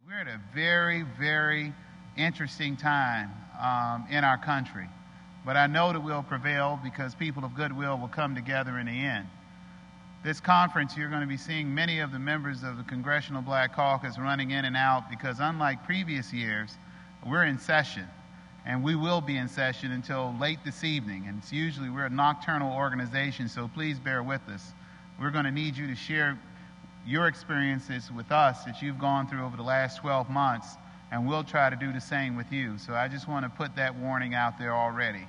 We're at a very, very interesting time in our country. But I know that we'll prevail because people of goodwill will come together in the end. This conference, you're going to be seeing many of the members of the Congressional Black Caucus running in and out because unlike previous years, we're in session. And we will be in session until late this evening. And it's usually, we're a nocturnal organization, so please bear with us. We're going to need you to share your experiences with us that you've gone through over the last 12 months, and we'll try to do the same with you. So I just want to put that warning out there already.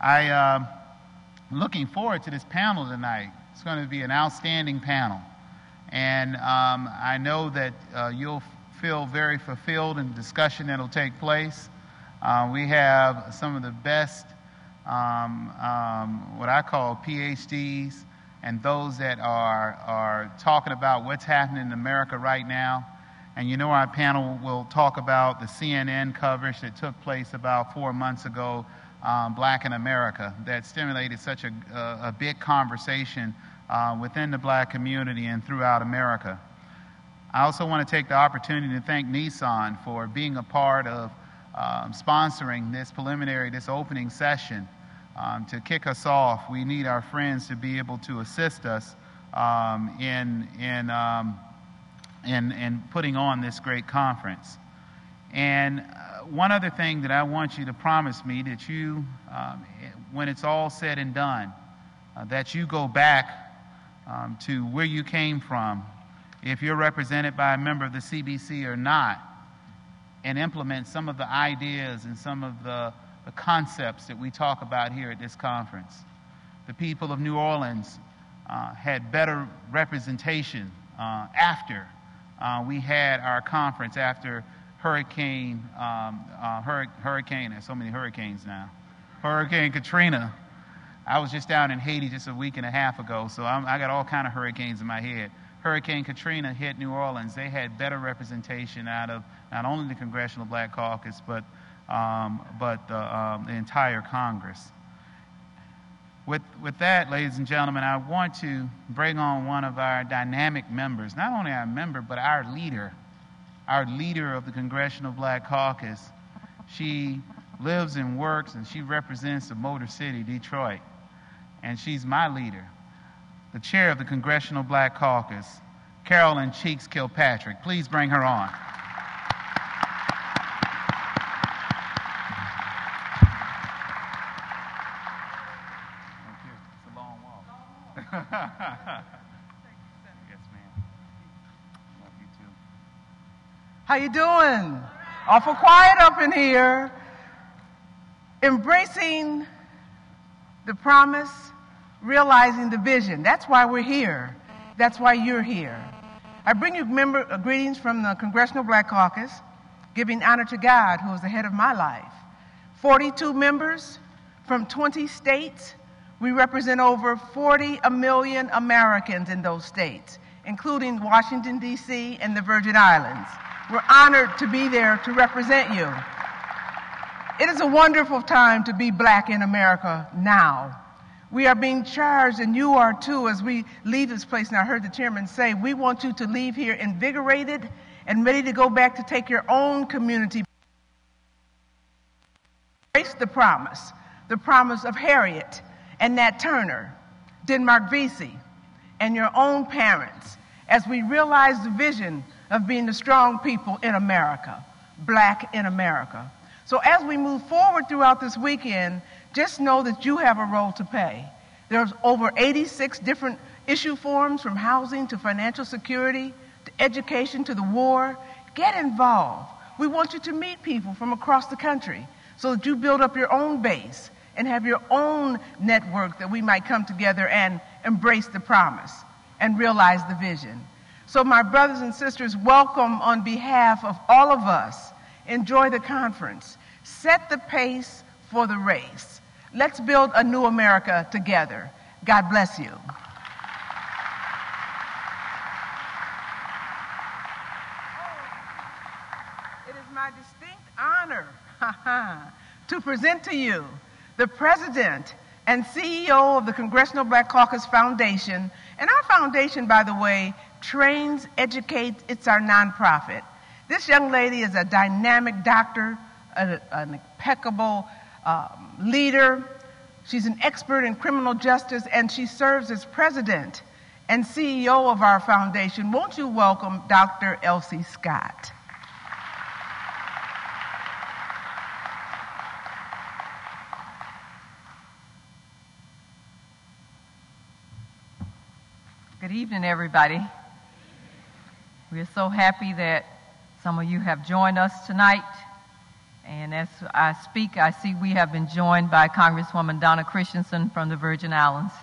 I'm looking forward to this panel tonight. It's going to be an outstanding panel. And I know that you'll feel very fulfilled in the discussion that will take place. We have some of the best, what I call PhDs, and those that are talking about what's happening in America right now. And you know our panel will talk about the CNN coverage that took place about 4 months ago, Black in America, that stimulated such a big conversation within the black community and throughout America. I also want to take the opportunity to thank Nissan for being a part of sponsoring this opening session. To kick us off, we need our friends to be able to assist us in putting on this great conference. And one other thing that I want you to promise me that you, when it's all said and done, that you go back to where you came from, if you're represented by a member of the CBC or not, and implement some of the ideas and some of the concepts that we talk about here at this conference. The people of New Orleans had better representation after we had our conference, after Hurricane, there's so many hurricanes now, Hurricane Katrina. I was just down in Haiti just a week and a half ago, so I got all kind of hurricanes in my head. Hurricane Katrina hit New Orleans. They had better representation out of not only the Congressional Black Caucus, but the entire Congress. With that, ladies and gentlemen, I want to bring on one of our dynamic members, not only our member, but our leader of the Congressional Black Caucus. She lives and works, and she represents the Motor City, Detroit. And she's my leader, the chair of the Congressional Black Caucus, Carolyn Cheeks Kilpatrick. Please bring her on. Thank you. It's a long walk. Yes, ma'am. Love you too. How you doing? Awful quiet up in here. Embracing the promise, realizing the vision. That's why we're here. That's why you're here. I bring you greetings from the Congressional Black Caucus, giving honor to God, who is the head of my life. 42 members from 20 states. We represent over 40 million Americans in those states, including Washington, D.C. and the Virgin Islands. We're honored to be there to represent you. It is a wonderful time to be black in America now. We are being charged, and you are too, as we leave this place. And I heard the chairman say, we want you to leave here invigorated and ready to go back to take your own community. Embrace the promise of Harriet and Nat Turner, Denmark Vesey, and your own parents, as we realize the vision of being the strong people in America, black in America. So as we move forward throughout this weekend, just know that you have a role to play. There's over 86 different issue forms, from housing to financial security, to education, to the war. Get involved. We want you to meet people from across the country so that you build up your own base and have your own network that we might come together and embrace the promise and realize the vision. So my brothers and sisters, welcome on behalf of all of us. Enjoy the conference. Set the pace for the race. Let's build a new America together. God bless you. It is my distinct honor to present to you the President and CEO of the Congressional Black Caucus Foundation. And our foundation, by the way, trains, educates, it's our nonprofit. This young lady is a dynamic doctor, an impeccable leader. She's an expert in criminal justice, and she serves as president and CEO of our foundation. Won't you welcome Dr. ALC Scott? Good evening, everybody. We are so happy that some of you have joined us tonight. And as I speak, I see we have been joined by Congresswoman Donna Christensen from the Virgin Islands.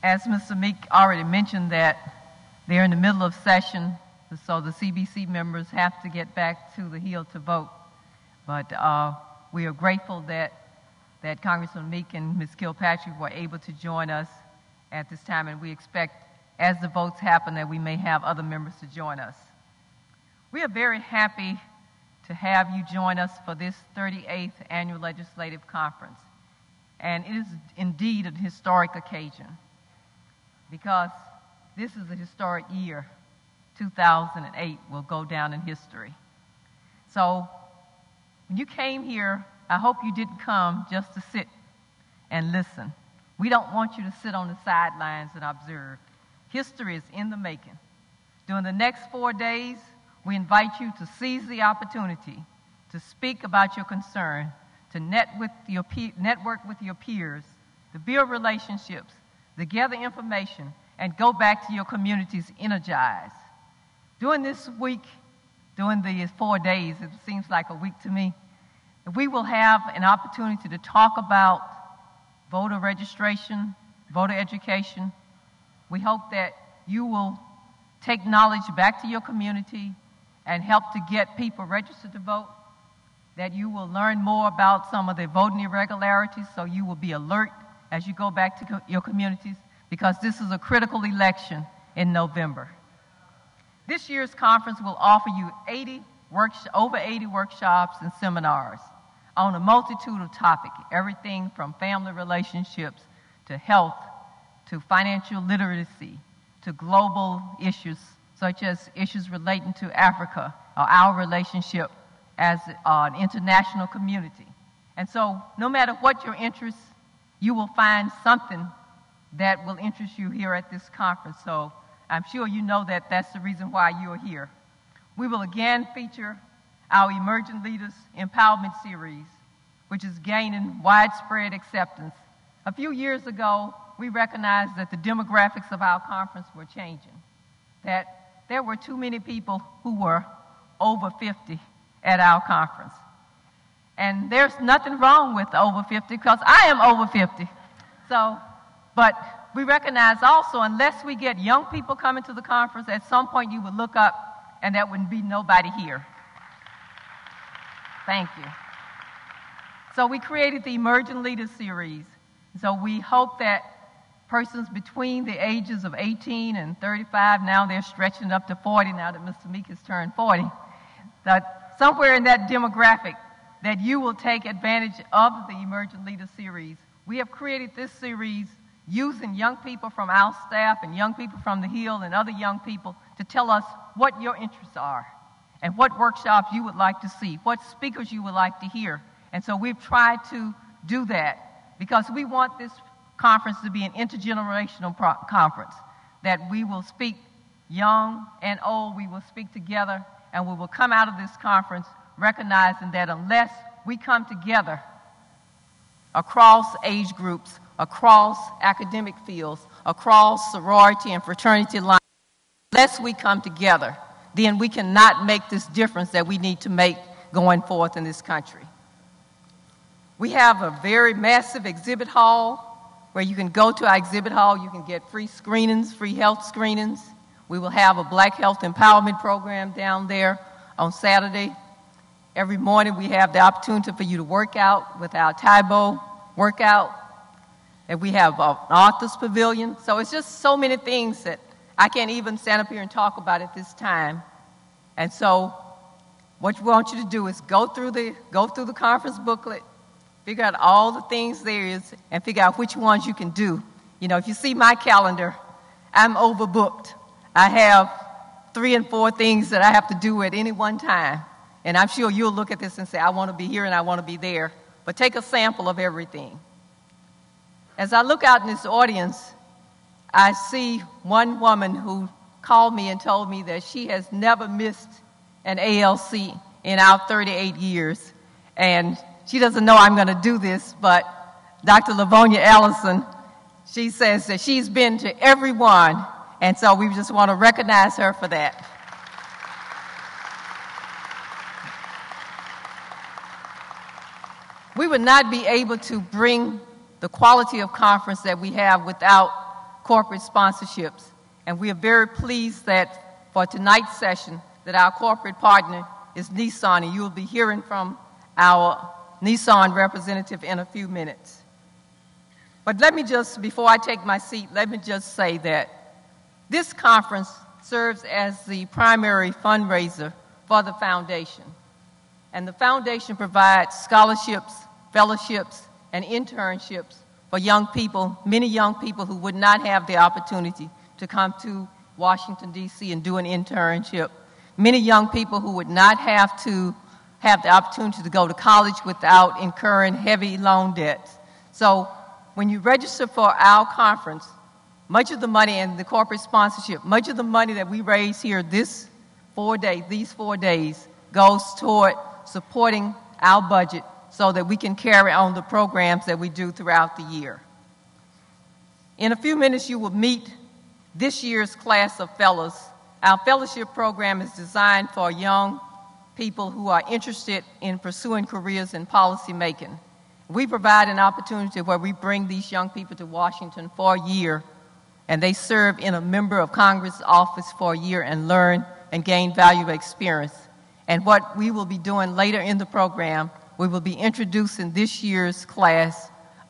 As Mr. Meek already mentioned, that they're in the middle of session, so the CBC members have to get back to the Hill to vote. But we are grateful that Congressman Meek and Ms. Kilpatrick were able to join us at this time, and we expect, as the votes happen, that we may have other members to join us. We are very happy to have you join us for this 38th Annual Legislative Conference. And it is indeed a historic occasion because this is a historic year. 2008 will go down in history. So when you came here, I hope you didn't come just to sit and listen. We don't want you to sit on the sidelines and observe. History is in the making. During the next 4 days, we invite you to seize the opportunity to speak about your concern, to network with your peers, to build relationships, to gather information, and go back to your communities energized. During this week, during the 4 days, it seems like a week to me, we will have an opportunity to talk about voter registration, voter education. We hope that you will take knowledge back to your community and help to get people registered to vote, that you will learn more about some of the voting irregularities so you will be alert as you go back to your communities, because this is a critical election in November. This year's conference will offer you over 80 workshops and seminars on a multitude of topics, everything from family relationships to health, to financial literacy, to global issues such as issues relating to Africa or our relationship as an international community. And so no matter what your interests, you will find something that will interest you here at this conference. So I'm sure you know that that's the reason why you're here. We will again feature our Emerging Leaders Empowerment Series, which is gaining widespread acceptance. A few years ago, we recognized that the demographics of our conference were changing, that there were too many people who were over 50 at our conference. And there's nothing wrong with over 50 because I am over 50. But we recognize also, unless we get young people coming to the conference, at some point you would look up and there wouldn't be nobody here. Thank you. So we created the Emerging Leaders Series. So we hope that persons between the ages of 18 and 35, now they're stretching up to 40 now that Mr. Meek has turned 40, that somewhere in that demographic that you will take advantage of the Emerging Leaders Series. We have created this series using young people from our staff and young people from the Hill and other young people to tell us what your interests are and what workshops you would like to see, what speakers you would like to hear. And so we've tried to do that because we want this conference to be an intergenerational conference, that we will speak young and old, we will speak together, and we will come out of this conference recognizing that unless we come together across age groups, across academic fields, across sorority and fraternity lines, unless we come together, then we cannot make this difference that we need to make going forth in this country. We have a very massive exhibit hall where you can go to our exhibit hall, you can get free screenings, free health screenings. We will have a Black Health Empowerment program down there on Saturday. Every morning we have the opportunity for you to work out with our Taibo workout. And we have an author's pavilion. So it's just so many things that I can't even stand up here and talk about at this time. And so what we want you to do is go through the conference booklet, figure out all the things there is, and figure out which ones you can do. You know, if you see my calendar, I'm overbooked. I have 3 and 4 things that I have to do at any one time. And I'm sure you'll look at this and say, I want to be here and I want to be there. But take a sample of everything. As I look out in this audience, I see one woman who called me and told me that she has never missed an ALC in our 38 years. And she doesn't know I'm going to do this, but Dr. Lavonia Ellison, she says that she's been to every one, and so we just want to recognize her for that. We would not be able to bring the quality of conference that we have without corporate sponsorships. And we are very pleased that for tonight's session, that our corporate partner is Nissan, and you will be hearing from our Nissan representative in a few minutes. But let me just, before I take my seat, let me just say that this conference serves as the primary fundraiser for the foundation. And the foundation provides scholarships, fellowships, and internships for young people, many young people who would not have the opportunity to come to Washington, D.C. and do an internship. Many young people who would not have to have the opportunity to go to college without incurring heavy loan debts. So when you register for our conference, much of the money and the corporate sponsorship, much of the money that we raise here these 4 days goes toward supporting our budget so that we can carry on the programs that we do throughout the year. In a few minutes, you will meet this year's class of fellows. Our fellowship program is designed for young people who are interested in pursuing careers in policy making. We provide an opportunity where we bring these young people to Washington for a year, and they serve in a member of Congress office for a year and learn and gain valuable experience. And what we will be doing later in the program, we will be introducing this year's class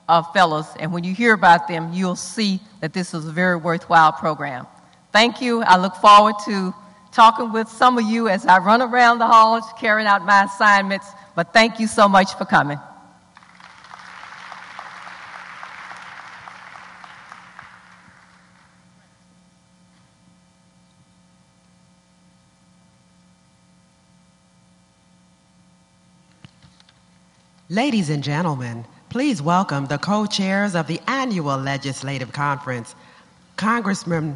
of fellows, and when you hear about them, you'll see that this is a very worthwhile program. Thank you. I look forward to talking with some of you as I run around the halls carrying out my assignments, but thank you so much for coming. Ladies and gentlemen, please welcome the co-chairs of the annual Legislative Conference, Congresswoman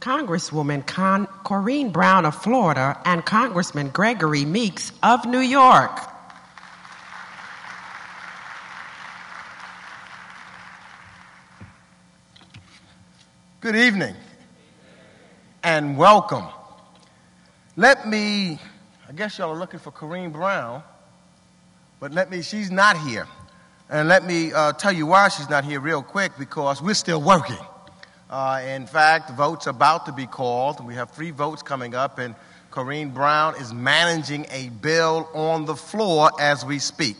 Corrine Brown of Florida and Congressman Gregory Meeks of New York. Good evening and welcome. I guess y'all are looking for Corrine Brown, but she's not here. And let me tell you why she's not here real quick, because we're still working. In fact, the vote's about to be called. We have 3 votes coming up, and Corrine Brown is managing a bill on the floor as we speak.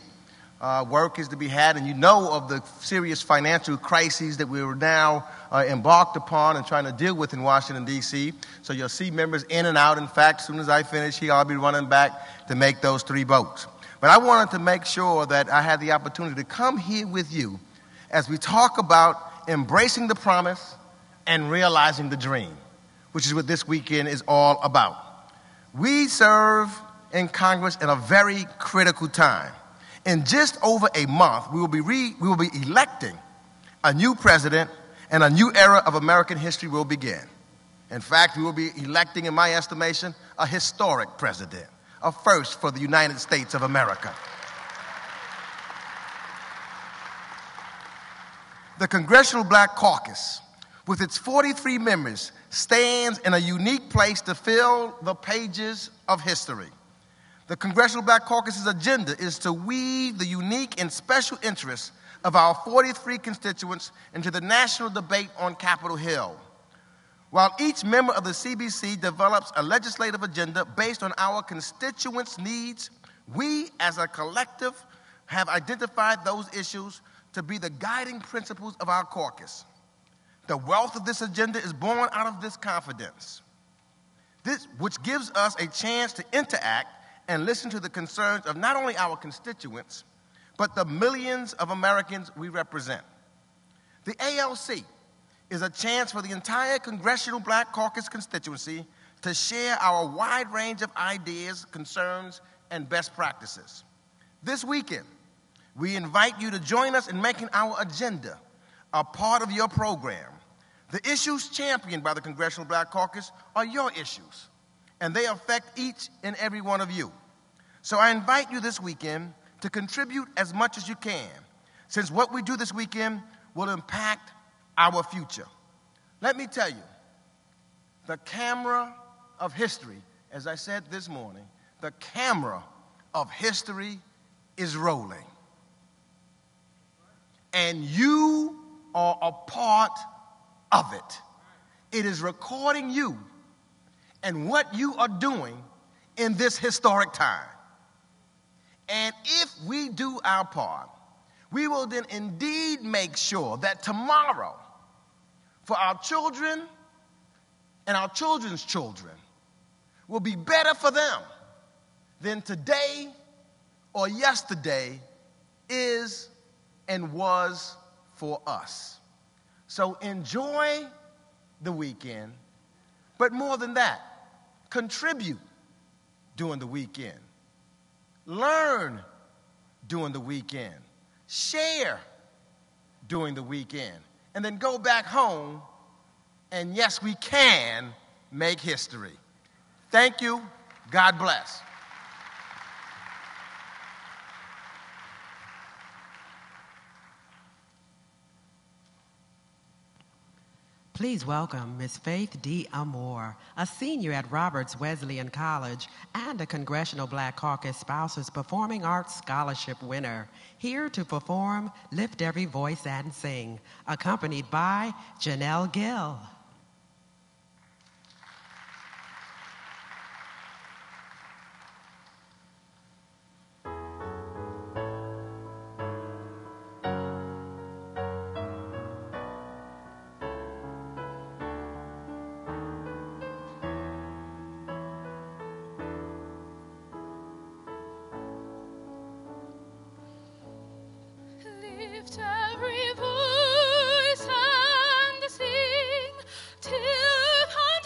Work is to be had, and you know of the serious financial crises that we're now embarked upon and trying to deal with in Washington, D.C. So you'll see members in and out. In fact, as soon as I finish here, I'll be running back to make those 3 votes. But I wanted to make sure that I had the opportunity to come here with you as we talk about embracing the promise and realizing the dream, which is what this weekend is all about. We serve in Congress in a very critical time. In just over a month, we will be electing a new president, and a new era of American history will begin. In fact, we will be electing, in my estimation, a historic president, a first for the United States of America. The Congressional Black Caucus, with its 43 members, stands in a unique place to fill the pages of history. The Congressional Black Caucus's agenda is to weave the unique and special interests of our 43 constituents into the national debate on Capitol Hill. While each member of the CBC develops a legislative agenda based on our constituents' needs, we as a collective have identified those issues to be the guiding principles of our caucus. The wealth of this agenda is born out of this confidence, which gives us a chance to interact and listen to the concerns of not only our constituents, but the millions of Americans we represent. The ALC is a chance for the entire Congressional Black Caucus constituency to share our wide range of ideas, concerns, and best practices. This weekend, we invite you to join us in making our agenda a part of your program. The issues championed by the Congressional Black Caucus are your issues, and they affect each and every one of you. So I invite you this weekend to contribute as much as you can, since what we do this weekend will impact our future. Let me tell you, the camera of history, as I said this morning, the camera of history is rolling. And you are a part of it. It is recording you and what you are doing in this historic time. And if we do our part, we will then indeed make sure that tomorrow, for our children and our children's children, will be better for them than today or yesterday is and was for us. So enjoy the weekend, but more than that, contribute during the weekend. Learn during the weekend. Share during the weekend. And then go back home, and yes, we can make history. Thank you. God bless. Please welcome Ms. Faith D. Amore, a senior at Roberts Wesleyan College and a Congressional Black Caucus Spouses Performing Arts Scholarship winner, here to perform Lift Every Voice and Sing, accompanied by Janelle Gill. Lift every voice and sing till upon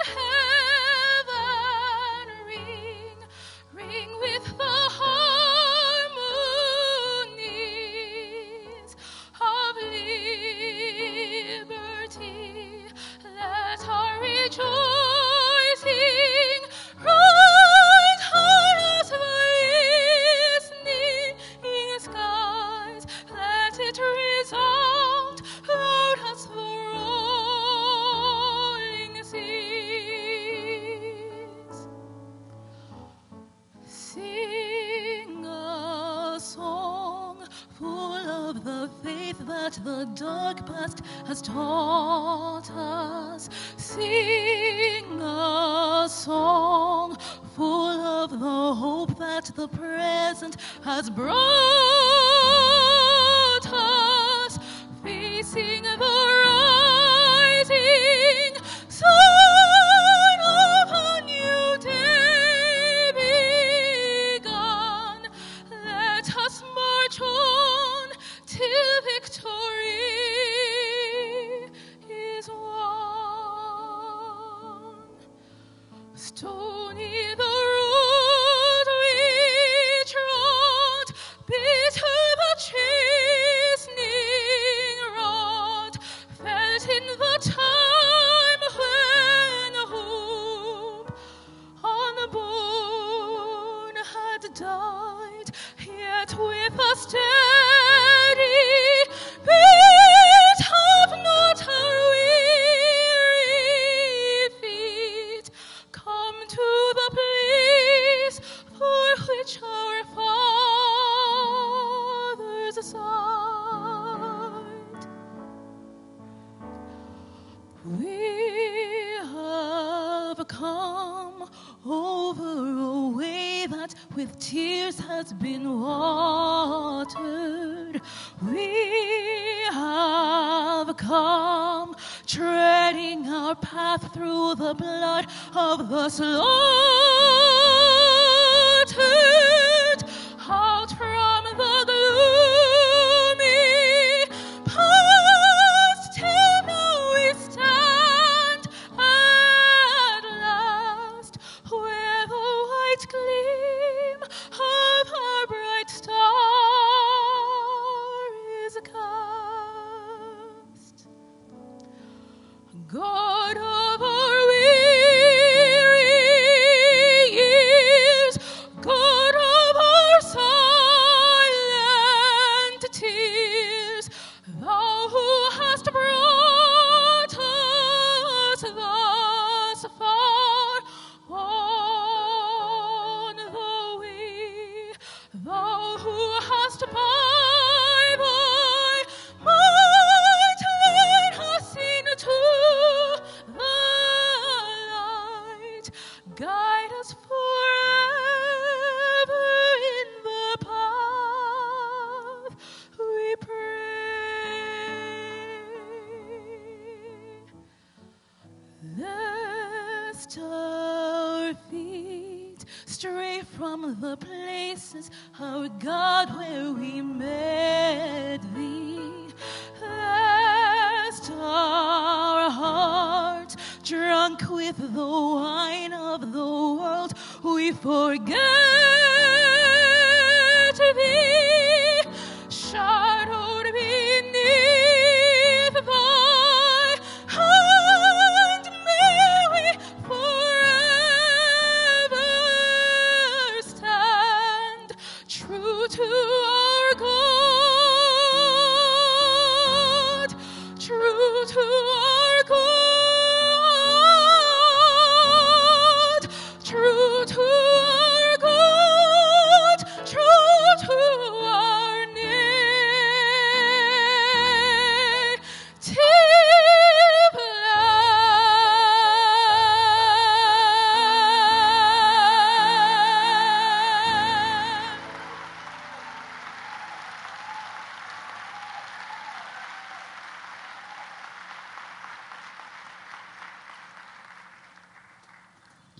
heaven ring with the harmonies of liberty. Let our rejoicing rise high as the listening skies. Let it resound loud as the rolling seas. Sing a song full of the faith that the dark past has taught us. Sing a song full of the hope that the present has brought us, facing the rising sun of a new day begun. Let us march on till victory is won. Stony the road we trod, bitter the chastening rod, felt in the time when hope unborn had died, yet with a steady beat of not our weary feet, come to the place for which our fathers sighed. We have come over a way that with tears has been watered. We have come treading our path through the blood of the slaughtered, out from the gloomy past till now we stand God of our weary years, God of our silent tears, thou who hast brought us thus far on the way, thou who hast by might led us into the light, guide us forever in the path we pray. Lest our feet stray from the places, our God, where we met thee, lest our hearts, drunk with the wine of the world, we forget thee, shadowed beneath thy hand, may we forever stand true to our God, true to our God, true to our God, true to our native land.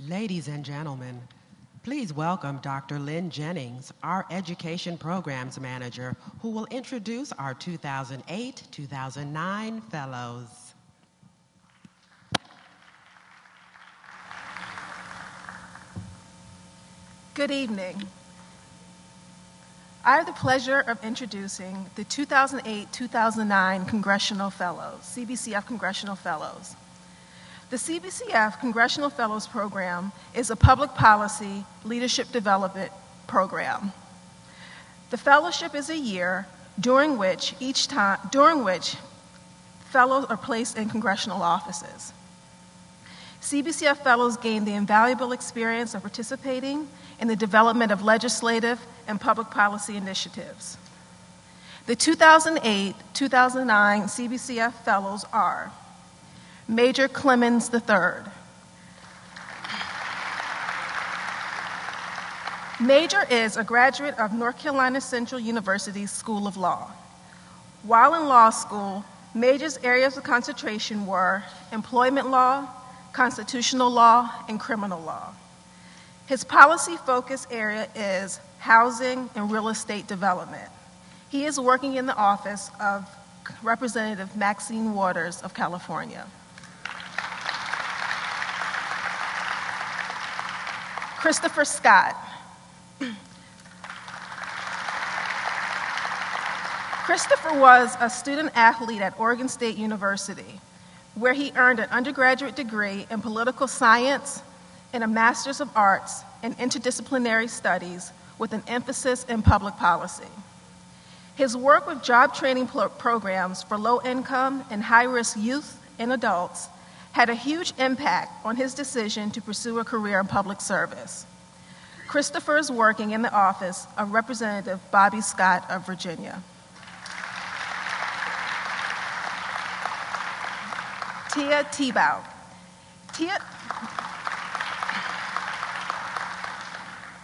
Ladies and gentlemen, please welcome Dr. Lynn Jennings, our Education Programs Manager, who will introduce our 2008-2009 Fellows. Good evening. I have the pleasure of introducing the 2008-2009 Congressional Fellows, CBCF Congressional Fellows. The CBCF Congressional Fellows Program is a public policy leadership development program. The fellowship is a year during which fellows are placed in congressional offices. CBCF Fellows gain the invaluable experience of participating in the development of legislative and public policy initiatives. The 2008-2009 CBCF Fellows are Major Clemens III. Major is a graduate of North Carolina Central University's School of Law. While in law school, Major's areas of concentration were employment law, constitutional law, and criminal law. His policy focus area is housing and real estate development. He is working in the office of Representative Maxine Waters of California. Christopher Scott. Christopher was a student athlete at Oregon State University, where he earned an undergraduate degree in political science and a Master's of Arts in Interdisciplinary Studies with an emphasis in public policy. His work with job training programs for low-income and high-risk youth and adults had a huge impact on his decision to pursue a career in public service. Christopher is working in the office of Representative Bobby Scott of Virginia. Tia Tebow.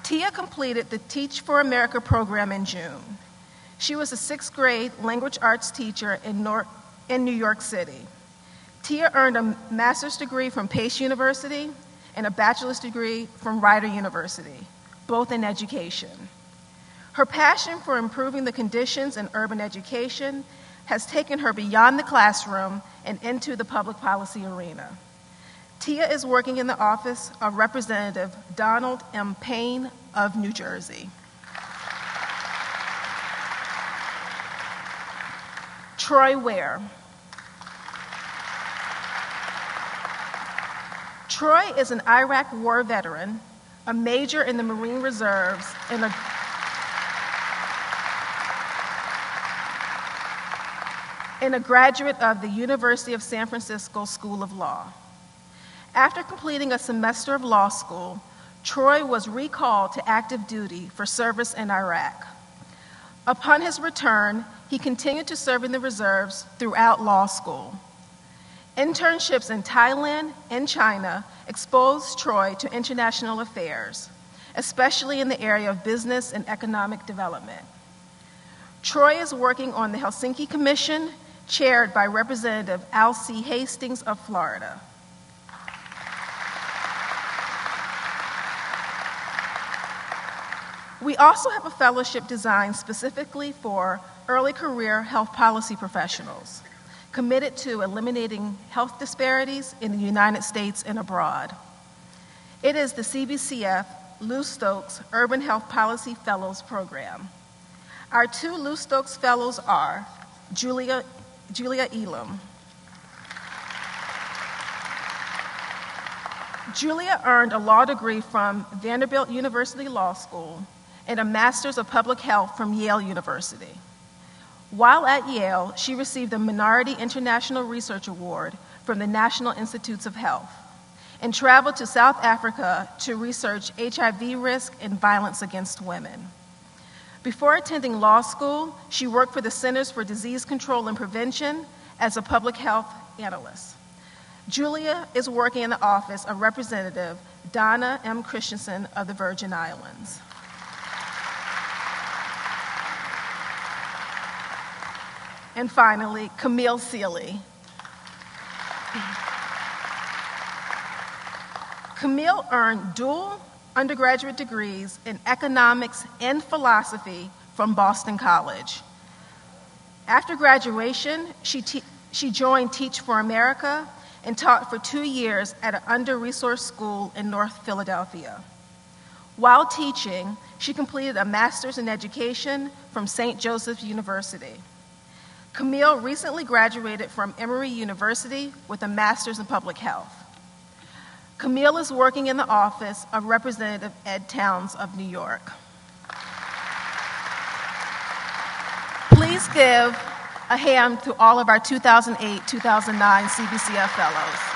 Tia completed the Teach for America program in June. She was a sixth grade language arts teacher in New York City. Tia earned a master's degree from Pace University and a bachelor's degree from Rider University, both in education. Her passion for improving the conditions in urban education has taken her beyond the classroom and into the public policy arena. Tia is working in the office of Representative Donald M. Payne of New Jersey. Troy Ware. Troy is an Iraq War veteran, a major in the Marine Reserves, and a graduate of the University of San Francisco School of Law. After completing a semester of law school, Troy was recalled to active duty for service in Iraq. Upon his return, he continued to serve in the reserves throughout law school. Internships in Thailand and China exposed Troy to international affairs, especially in the area of business and economic development. Troy is working on the Helsinki Commission, chaired by Representative ALC Hastings of Florida. We also have a fellowship designed specifically for early career health policy professionals committed to eliminating health disparities in the United States and abroad. It is the CBCF Lou Stokes Urban Health Policy Fellows Program. Our two Lou Stokes Fellows are Julia Elam. Julia earned a law degree from Vanderbilt University Law School and a Master's of Public Health from Yale University. While at Yale, she received a Minority International Research Award from the National Institutes of Health and traveled to South Africa to research HIV risk and violence against women. Before attending law school, she worked for the Centers for Disease Control and Prevention as a public health analyst. Julia is working in the office of Representative Donna M. Christensen of the Virgin Islands. And finally, Camille Seeley. Camille earned dual undergraduate degrees in economics and philosophy from Boston College. After graduation, she joined Teach for America and taught for 2 years at an under-resourced school in North Philadelphia. While teaching, she completed a master's in education from St. Joseph's University. Camille recently graduated from Emory University with a master's in public health. Camille is working in the office of Representative Ed Towns of New York. Please give a hand to all of our 2008-2009 CBCF Fellows.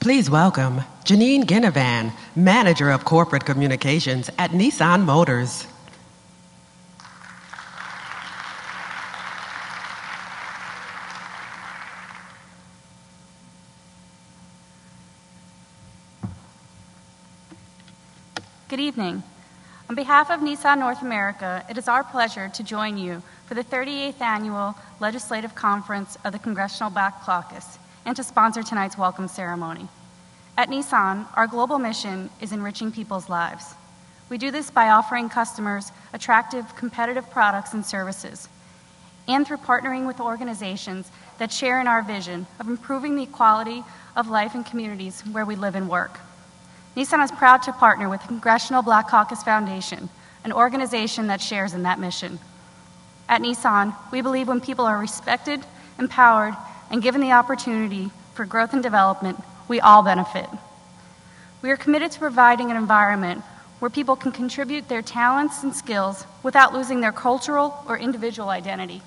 Please welcome Janine Ginnivan, Manager of Corporate Communications at Nissan Motors. Good evening. On behalf of Nissan North America, it is our pleasure to join you for the 38th Annual Legislative Conference of the Congressional Black Caucus and to sponsor tonight's welcome ceremony. At Nissan, our global mission is enriching people's lives. We do this by offering customers attractive, competitive products and services, and through partnering with organizations that share in our vision of improving the quality of life in communities where we live and work. Nissan is proud to partner with the Congressional Black Caucus Foundation, an organization that shares in that mission. At Nissan, we believe when people are respected, empowered, and given the opportunity for growth and development, we all benefit. We are committed to providing an environment where people can contribute their talents and skills without losing their cultural or individual identity.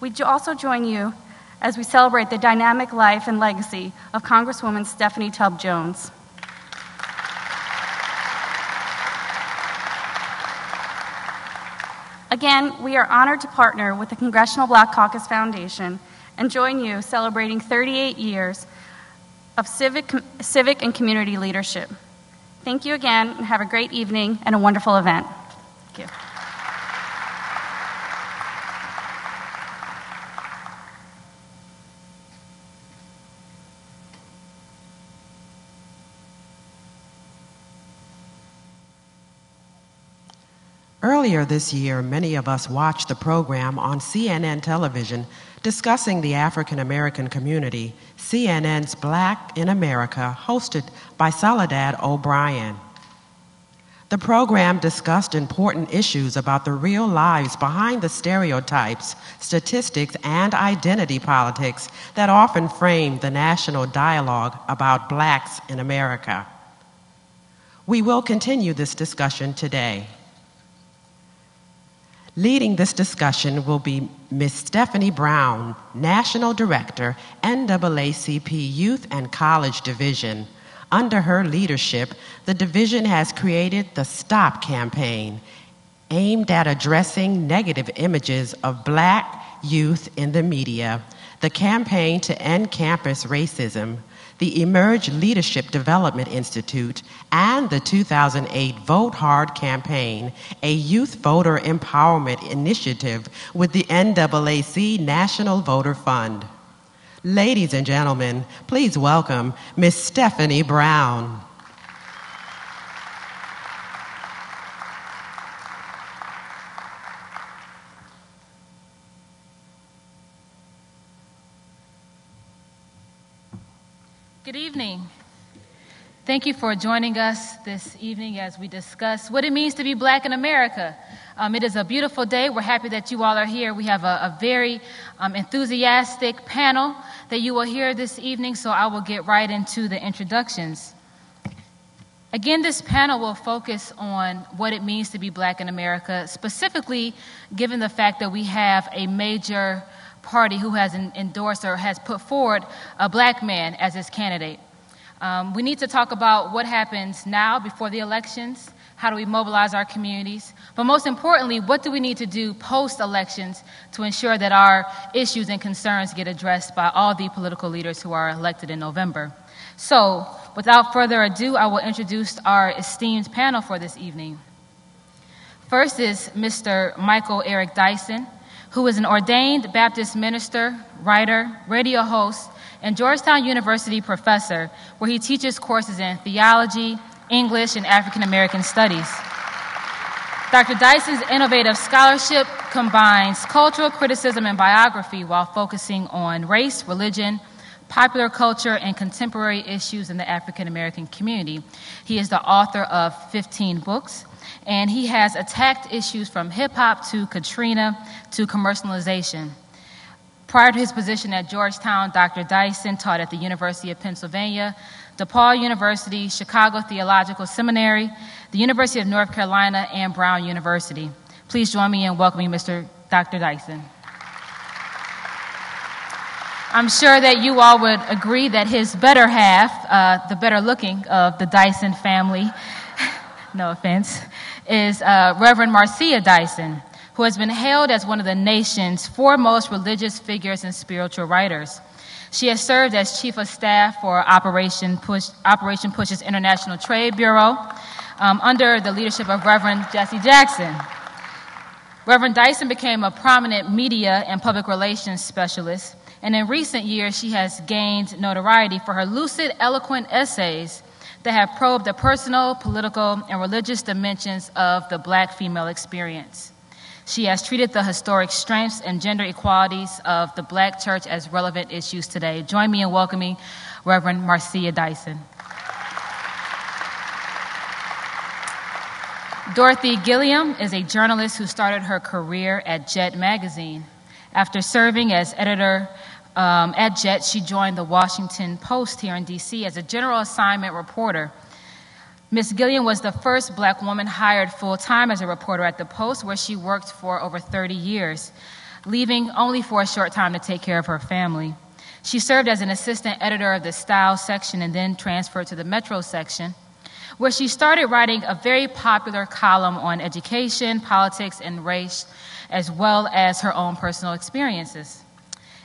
We also join you as we celebrate the dynamic life and legacy of Congresswoman Stephanie Tubb Jones. Again, we are honored to partner with the Congressional Black Caucus Foundation and join you celebrating 38 years of civic and community leadership. Thank you again, and have a great evening and a wonderful event. Thank you. Earlier this year, many of us watched the program on CNN television discussing the African American community, CNN's Black in America, hosted by Soledad O'Brien. The program discussed important issues about the real lives behind the stereotypes, statistics, and identity politics that often frame the national dialogue about blacks in America. We will continue this discussion today. Leading this discussion will be Ms. Stephanie Brown, National Director, NAACP Youth and College Division. Under her leadership, the division has created the STOP campaign, aimed at addressing negative images of black youth in the media, the campaign to end campus racism, the Emerge Leadership Development Institute, and the 2008 Vote Hard campaign, a youth voter empowerment initiative with the NAAC National Voter Fund. Ladies and gentlemen, please welcome Ms. Stephanie Brown. Good evening. Thank you for joining us this evening as we discuss what it means to be black in America. It is a beautiful day. We're happy that you all are here. We have a very enthusiastic panel that you will hear this evening, so I will get right into the introductions. Again, this panel will focus on what it means to be black in America, specifically given the fact that we have a major party who has endorsed or has put forward a black man as its candidate. We need to talk about what happens now before the elections, how do we mobilize our communities, but most importantly, what do we need to do post-elections to ensure that our issues and concerns get addressed by all the political leaders who are elected in November. So, without further ado, I will introduce our esteemed panel for this evening. First is Mr. Michael Eric Dyson, who is an ordained Baptist minister, writer, radio host, and Georgetown University professor, where he teaches courses in theology, English, and African American studies. Dr. Dyson's innovative scholarship combines cultural criticism and biography while focusing on race, religion, popular culture, and contemporary issues in the African American community. He is the author of 15 books, and he has attacked issues from hip-hop to Katrina to commercialization. Prior to his position at Georgetown, Dr. Dyson taught at the University of Pennsylvania, DePaul University, Chicago Theological Seminary, the University of North Carolina, and Brown University. Please join me in welcoming Dr. Dyson. I'm sure that you all would agree that his better half, the better looking of the Dyson family, no offense, is Reverend Marcia Dyson, who has been hailed as one of the nation's foremost religious figures and spiritual writers. She has served as Chief of Staff for Operation Push's International Trade Bureau under the leadership of Reverend Jesse Jackson. Reverend Dyson became a prominent media and public relations specialist, and in recent years she has gained notoriety for her lucid, eloquent essays that have probed the personal, political, and religious dimensions of the black female experience. She has treated the historic strengths and gender equalities of the black church as relevant issues today. Join me in welcoming Reverend Marcia Dyson. Dorothy Gilliam is a journalist who started her career at Jet magazine. After serving as editor at Jet, she joined the Washington Post here in D.C. as a general assignment reporter. Ms. Gilliam was the first black woman hired full-time as a reporter at the Post, where she worked for over 30 years, leaving only for a short time to take care of her family. She served as an assistant editor of the Style section and then transferred to the Metro section, where she started writing a very popular column on education, politics, and race, as well as her own personal experiences.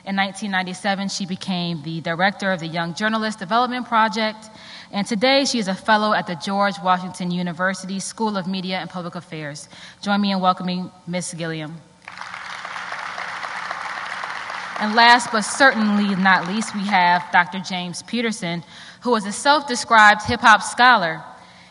In 1997, she became the director of the Young Journalist Development Project, and today she is a fellow at the George Washington University School of Media and Public Affairs. Join me in welcoming Ms. Gilliam. And last but certainly not least, we have Dr. James Peterson, who is a self-described hip-hop scholar.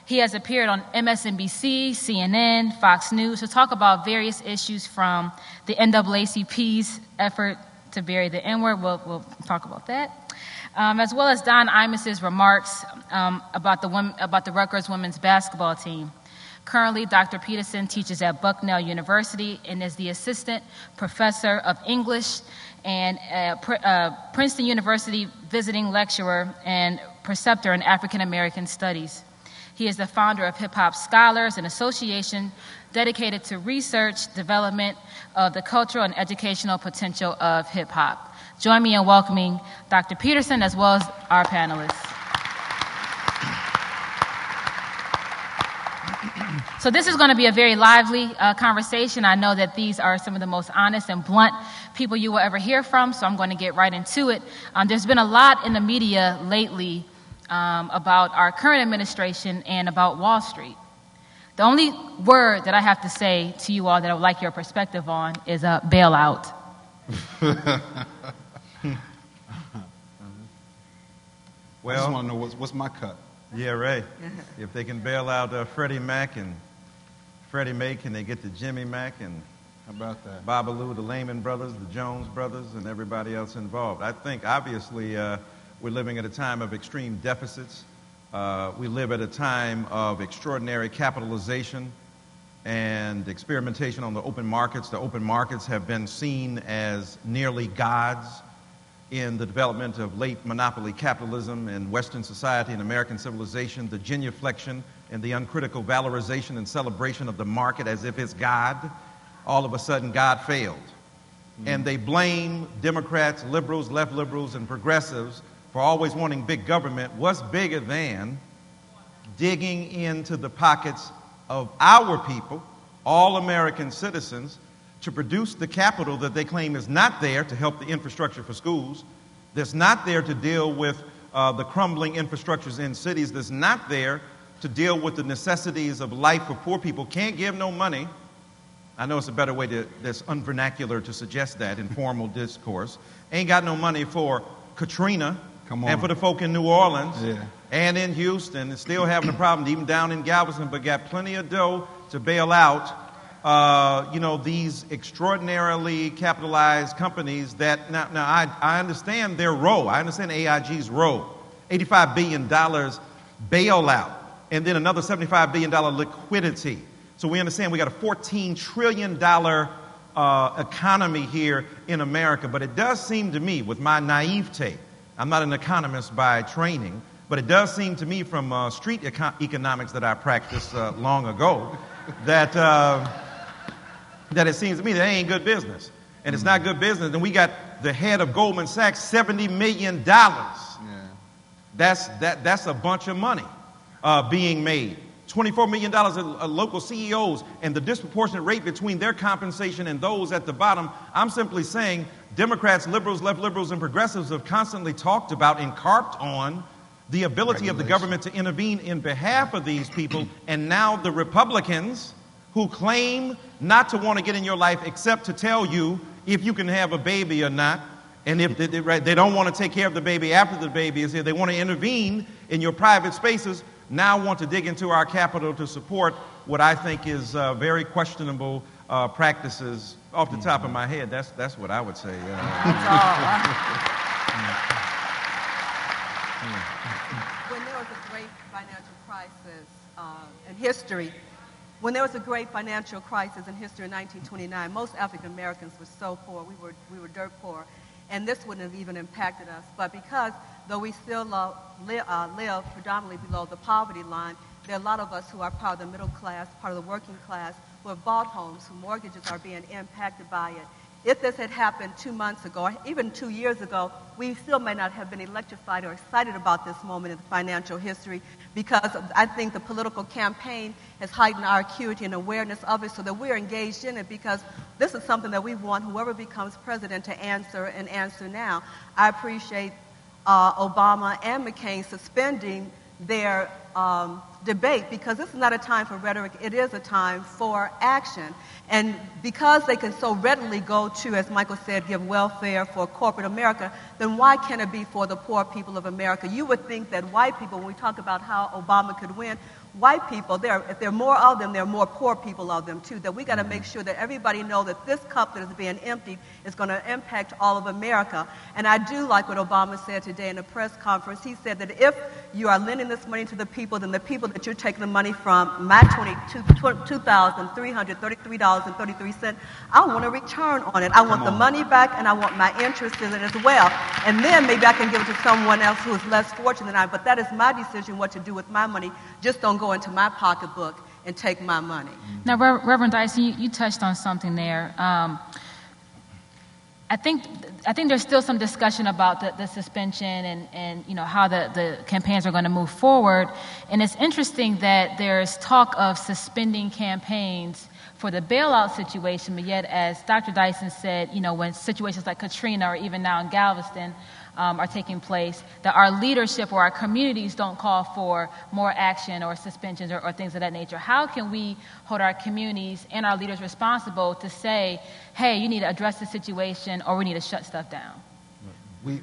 He has appeared on MSNBC, CNN, Fox News to talk about various issues from the NAACP's effort to bury the N-word. We'll talk about that. As well as Don Imus's remarks about the Rutgers women's basketball team. Currently, Dr. Peterson teaches at Bucknell University and is the assistant professor of English and Princeton University visiting lecturer and preceptor in African American studies. He is the founder of Hip Hop Scholars, an association dedicated to research, development of the cultural and educational potential of hip hop. Join me in welcoming Dr. Peterson as well as our panelists. So this is going to be a very lively conversation. I know that these are some of the most honest and blunt people you will ever hear from, so I'm going to get right into it. There's been a lot in the media lately about our current administration and about Wall Street. The only word that I have to say to you all that I would like your perspective on is bailout. Well, I just want to know what's my cut. Yeah, right. If they can bail out Freddie Mac and Freddie Mae, can they get the Jimmy Mac and how about that? Babalu, the Lehman brothers, the Jones brothers, and everybody else involved? I think obviously we're living at a time of extreme deficits. We live at a time of extraordinary capitalization and experimentation on the open markets. The open markets have been seen as nearly gods in the development of late monopoly capitalism in Western society and American civilization, the genuflection and the uncritical valorization and celebration of the market as if it's God. All of a sudden, God failed. And they blame Democrats, liberals, left liberals, and progressives for always wanting big government. What's bigger than digging into the pockets of our people, all American citizens, to produce the capital that they claim is not there to help the infrastructure for schools, that's not there to deal with the crumbling infrastructures in cities, that's not there to deal with the necessities of life for poor people, can't give no money. I know it's a better way that's unvernacular to suggest that in formal discourse. Ain't got no money for Katrina and for the folk in New Orleans and in Houston, and still having a problem even down in Galveston, but got plenty of dough to bail out these extraordinarily capitalized companies that, now I understand their role. I understand AIG's role. $85 billion bailout, and then another $75 billion liquidity. So we understand we got a $14 trillion economy here in America. But it does seem to me, with my naivete, I'm not an economist by training, but it does seem to me from street economics that I practiced long ago, that it seems to me that ain't good business. And it's not good business. And we got the head of Goldman Sachs, $70 million. That's a bunch of money being made. $24 million of local CEOs, and the disproportionate rate between their compensation and those at the bottom. I'm simply saying Democrats, liberals, left liberals, and progressives have constantly talked about and carped on the ability of the government to intervene in behalf of these people. And now the Republicans, who claim not to want to get in your life except to tell you if you can have a baby or not, and if they don't want to take care of the baby after the baby is here, they want to intervene in your private spaces, now want to dig into our capital to support what I think is very questionable practices. Off the top of my head, that's what I would say. When there was a great financial crisis in history, in 1929, most African Americans were so poor. We were dirt poor, and this wouldn't have even impacted us. But because, though we still live predominantly below the poverty line, there are a lot of us who are part of the middle class, part of the working class, who have bought homes, whose mortgages are being impacted by it. If this had happened 2 months ago, or even 2 years ago, we still may not have been electrified or excited about this moment in financial history, because I think the political campaign has heightened our acuity and awareness of it so that we're engaged in it, because this is something that we want whoever becomes president to answer, and answer now. I appreciate Obama and McCain suspending their debate, because this is not a time for rhetoric, it is a time for action. And because they can so readily go to, as Michael said, give welfare for corporate America, then why can't it be for the poor people of America? You would think that white people, when we talk about how Obama could win, white people, if there are more of them, there are more poor people of them too, that we got to make sure that everybody know that this cup that is being emptied is going to impact all of America. And I do like what Obama said today in a press conference. He said that if you are lending this money to the people, then the people that you're taking the money from, my $2,333.33, I want a return on it. I want the money back, and I want my interest in it as well. And then maybe I can give it to someone else who is less fortunate than I, but that is my decision what to do with my money. Just don't go into my pocketbook and take my money. Now, Reverend Dyson, you touched on something there. I think there's still some discussion about the suspension and you know how the campaigns are going to move forward. And it's interesting that there's talk of suspending campaigns for the bailout situation, but yet, as Dr. Dyson said, you know, when situations like Katrina or even now in Galveston are taking place, that our leadership or our communities don't call for more action or suspensions or things of that nature. How can we hold our communities and our leaders responsible to say, hey, you need to address the situation or we need to shut stuff down? We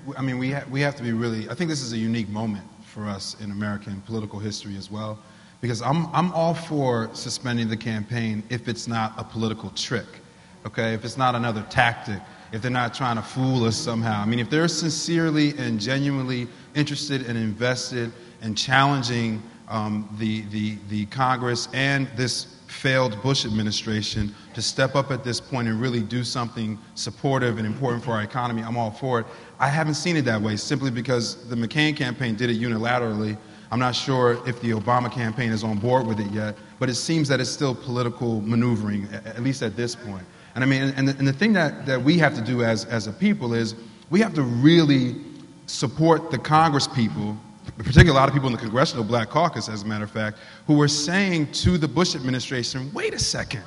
have to be really, I think this is a unique moment for us in American political history as well, because I'm all for suspending the campaign if it's not a political trick, okay? If it's not another tactic, if they're not trying to fool us somehow. I mean, if they're sincerely and genuinely interested and invested in challenging the Congress and this failed Bush administration to step up at this point and really do something supportive and important for our economy, I'm all for it. I haven't seen it that way simply because the McCain campaign did it unilaterally. I'm not sure if the Obama campaign is on board with it yet, but it seems that it's still political maneuvering, at least at this point. And I mean, and the thing that we have to do as a people is we have to really support the Congress people, particularly a lot of people in the Congressional Black Caucus, as a matter of fact, who were saying to the Bush administration, wait a second,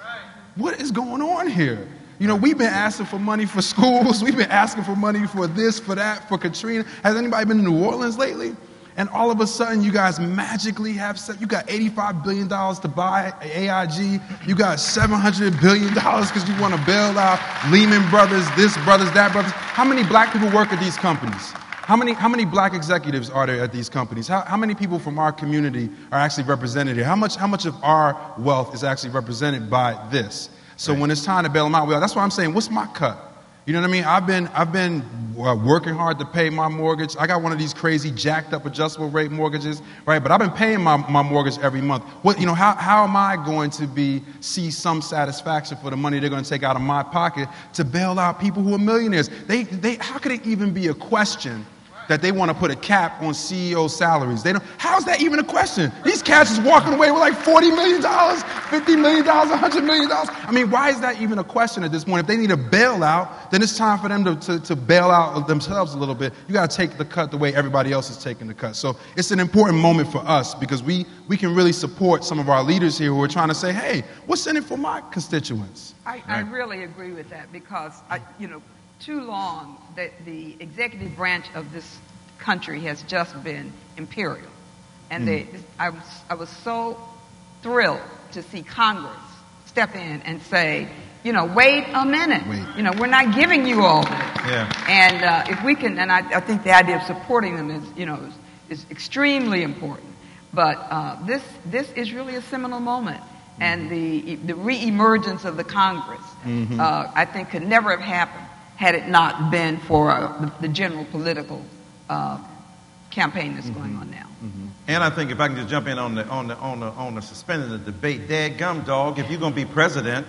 what is going on here? You know, we've been asking for money for schools, we've been asking for money for this, for that, for Katrina. Has anybody been to New Orleans lately? And all of a sudden, you guys magically have you got $85 billion to buy AIG. You got $700 billion because you want to bail out Lehman Brothers, this brothers, that brothers. How many black people work at these companies? How many black executives are there at these companies? How many people from our community are actually represented here? How much of our wealth is actually represented by this? So when it's time to bail them out, well, that's why I'm saying, what's my cut? You know what I mean? I've been working hard to pay my mortgage. I got one of these crazy jacked up adjustable rate mortgages, right? But I've been paying my mortgage every month. What, you know, how am I going to see some satisfaction for the money they're going to take out of my pocket to bail out people who are millionaires? How could it even be a question that they want to put a cap on CEO salaries? How's that even a question? These cats is walking away with like $40 million, $50 million, $100 million. I mean, why is that even a question at this point? If they need a bailout, then it's time for them to bail out themselves a little bit. You got to take the cut the way everybody else is taking the cut. So it's an important moment for us because we can really support some of our leaders here who are trying to say, hey, what's in it for my constituents? I really agree with that because, too long that the executive branch of this country has just been imperial. And I was so thrilled to see Congress step in and say, wait a minute. We're not giving you all this. Yeah. And if we can, and I think the idea of supporting them is extremely important. But this is really a seminal moment. And the reemergence of the Congress, I think, could never have happened had it not been for the general political campaign that's going on now. And I think if I can just jump in on the suspending the debate, dadgum dog, if you're going to be president,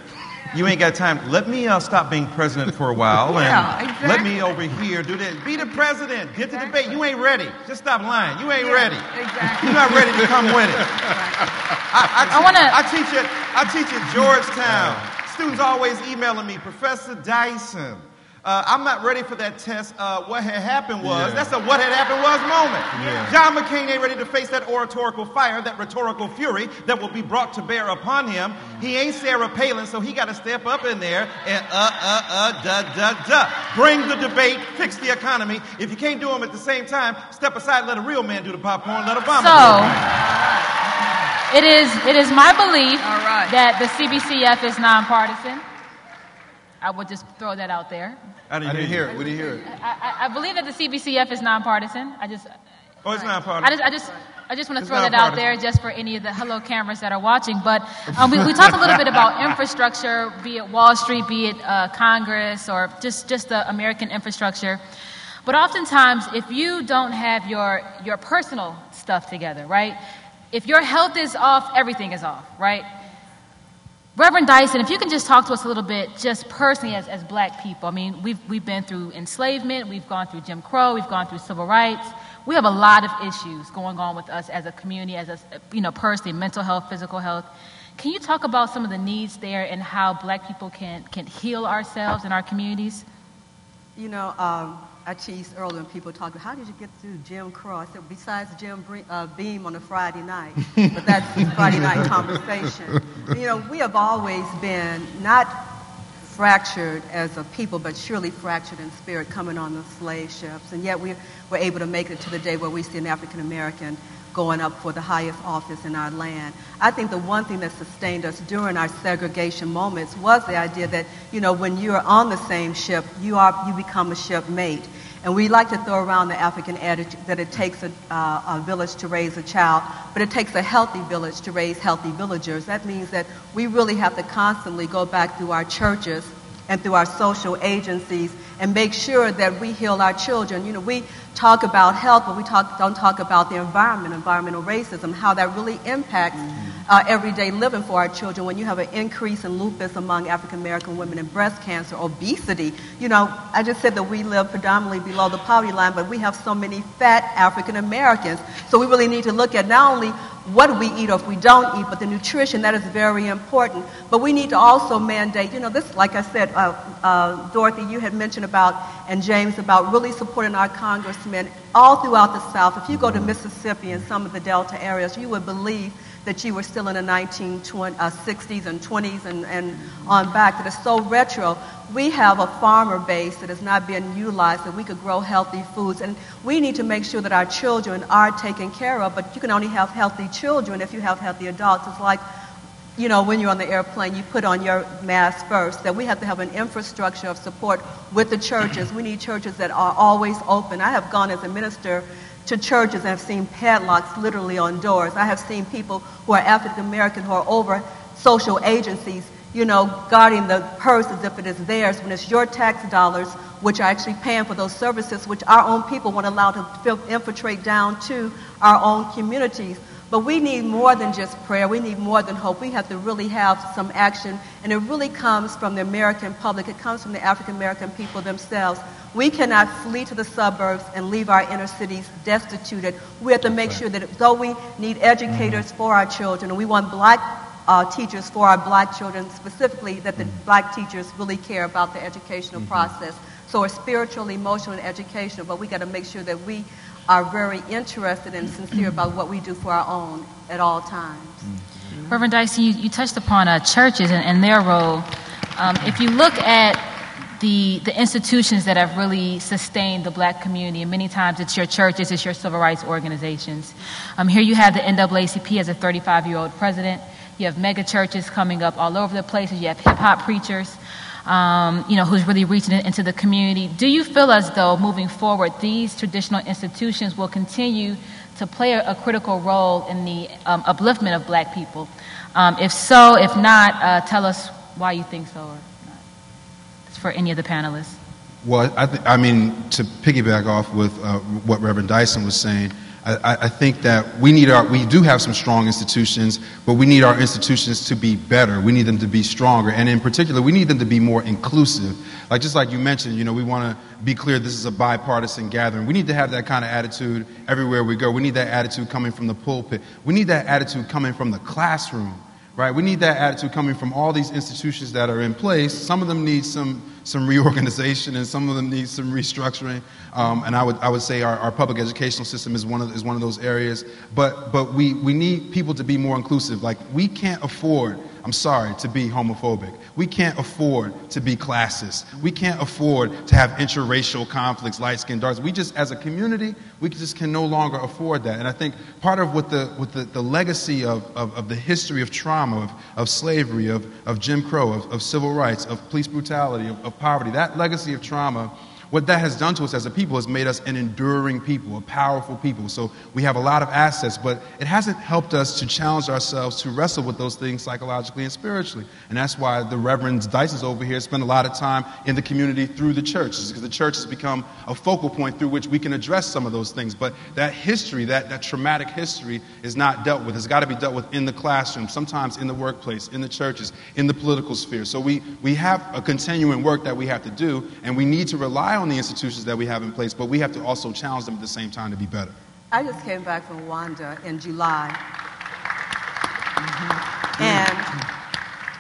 you ain't got time. Let me stop being president for a while and exactly. Let me over here do this. Be the president. Get the debate. You ain't ready. Just stop lying. You ain't ready. Exactly. You're not ready to come with it. I teach at Georgetown. Students always emailing me, Professor Dyson, I'm not ready for that test. What had happened was, that's a what had happened was moment. John McCain ain't ready to face that oratorical fire, that rhetorical fury that will be brought to bear upon him. He ain't Sarah Palin, so he got to step up in there and bring the debate, fix the economy. If you can't do them at the same time, step aside, let a real man do the popcorn, let Obama do it. It is my belief that the CBCF is nonpartisan. I would just throw that out there. I didn't hear it. We didn't hear it. I believe that the CBCF is nonpartisan. It's nonpartisan. I just want to throw that out there just for any of the hello cameras that are watching. But we talk a little bit about infrastructure, be it Wall Street, be it Congress, or just the American infrastructure. But oftentimes, if you don't have your personal stuff together, right? If your health is off, everything is off, right? Reverend Dyson, if you can just talk to us a little bit, just personally as black people. I mean, we've been through enslavement, we've gone through Jim Crow, we've gone through civil rights. We have a lot of issues going on with us as a community, personally, mental health, physical health. Can you talk about some of the needs there and how black people can heal ourselves and our communities? I teased earlier when people talk about, how did you get through Jim Crow? I said, besides Jim Beam on a Friday night. But that's a Friday night conversation. We have always been not fractured as a people, but surely fractured in spirit coming on the slave ships. And yet we were able to make it to the day where we see an African American going up for the highest office in our land. I think the one thing that sustained us during our segregation moments was the idea that, when you're on the same ship, you become a shipmate. And we like to throw around the African adage that it takes a village to raise a child, but it takes a healthy village to raise healthy villagers. That means that we really have to constantly go back through our churches and through our social agencies and make sure that we heal our children. We talk about health, but we don't talk about the environment, environmental racism, how that really impacts everyday living for our children. When you have an increase in lupus among African American women and breast cancer, obesity, I just said that we live predominantly below the poverty line, but we have so many fat African Americans. So we really need to look at not only what we eat or if we don't eat, but the nutrition, that is very important. But we need to also mandate, this, like I said, Dorothy, you had mentioned about, and James, about really supporting our congressmen all throughout the South. If you go to Mississippi and some of the Delta areas, you would believe that you were still in the 1960s and 20s and on back, that is so retro. We have a farmer base that is not being utilized, that we could grow healthy foods. And we need to make sure that our children are taken care of, but you can only have healthy children if you have healthy adults. It's like, when you're on the airplane, you put on your mask first, that we have to have an infrastructure of support with the churches. We need churches that are always open. I have gone as a minister to churches and have seen padlocks literally on doors. I have seen people who are African American who are over social agencies, guarding the purse as if it is theirs when it's your tax dollars which are actually paying for those services, which our own people want to allow to infiltrate down to our own communities. But we need more than just prayer. We need more than hope. We have to really have some action, and it really comes from the American public. It comes from the African American people themselves. We cannot flee to the suburbs and leave our inner cities destituted. We have to make sure that though we need educators for our children, and we want black teachers for our black children specifically, that the black teachers really care about the educational process. So it's spiritual, emotional, and educational, but we got to make sure that we are very interested and sincere about what we do for our own at all times. Reverend Dyson, you touched upon churches and their role. If you look at the institutions that have really sustained the black community, and many times it's your churches, it's your civil rights organizations. Here you have the NAACP as a 35-year-old president. You have mega churches coming up all over the place. You have hip-hop preachers. Who's really reaching into the community. Do you feel as though moving forward, these traditional institutions will continue to play a critical role in the upliftment of black people? If so, if not, tell us why you think so or not. It's for any of the panelists. Well, I mean, to piggyback off with what Reverend Dyson was saying, I think that we do have some strong institutions, but we need our institutions to be better. We need them to be stronger. And in particular, we need them to be more inclusive. Just like you mentioned, we want to be clear this is a bipartisan gathering. We need to have that kind of attitude everywhere we go. We need that attitude coming from the pulpit. We need that attitude coming from the classroom, right? We need that attitude coming from all these institutions that are in place. Some of them need some reorganization, and some of them need some restructuring. And I would say our public educational system is one of those areas. But we need people to be more inclusive. Like, we can't afford, I'm sorry, to be homophobic. We can't afford to be classist. We can't afford to have interracial conflicts, light skin, dark skin. We just, as a community, we just can no longer afford that. And I think part of what the legacy of the history of trauma, of slavery, of Jim Crow, of civil rights, of police brutality, of poverty, that legacy of trauma, what that has done to us as a people has made us an enduring people, a powerful people. So we have a lot of assets, but it hasn't helped us to challenge ourselves to wrestle with those things psychologically and spiritually. And that's why the Reverend Dices over here spend a lot of time in the community through the church, because the church has become a focal point through which we can address some of those things. But that history, that traumatic history, is not dealt with. It's got to be dealt with in the classroom, sometimes in the workplace, in the churches, in the political sphere. So we have a continuing work that we have to do, and we need to rely on the institutions that we have in place, but we have to also challenge them at the same time to be better. I just came back from Rwanda in July. And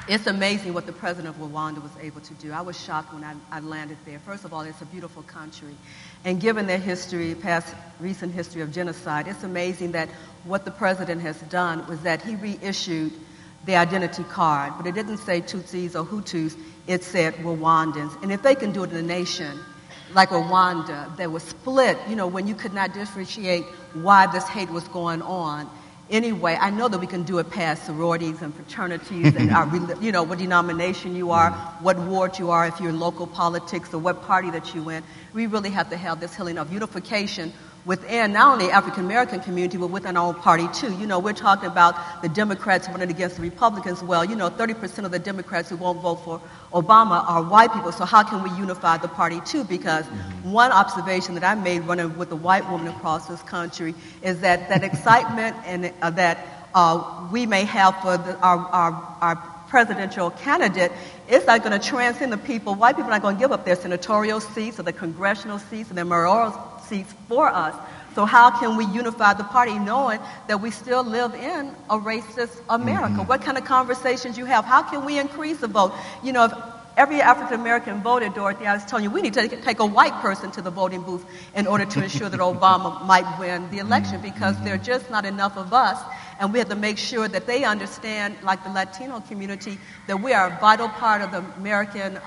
it's amazing what the president of Rwanda was able to do. I was shocked when I landed there. First of all, it's a beautiful country. And given their history, recent history of genocide, it's amazing that what the president has done was that he reissued the identity card, but it didn't say Tutsis or Hutus, it said Rwandans. And if they can do it in a nation like Rwanda that was split, when you could not differentiate why this hate was going on. Anyway, I know that we can do it past sororities and fraternities and what denomination you are, what ward you are, if you're in local politics, or what party that you in. We really have to have this healing of unification within not only the African American community, but within our own party too. We're talking about the Democrats running against the Republicans. Well, 30% of the Democrats who won't vote for Obama are white people. So how can we unify the party too? Because one observation that I made running with a white woman across this country is that excitement and that we may have for our presidential candidate, it's not going to transcend the people. White people are not going to give up their senatorial seats or their congressional seats and their mayoral seats for us. So how can we unify the party knowing that we still live in a racist America? What kind of conversations you have? How can we increase the vote? If every African American voted, Dorothy, I was telling you, we need to take a white person to the voting booth in order to ensure that Obama might win the election, because there are just not enough of us. And we have to make sure that they understand, like the Latino community, that we are a vital part of the American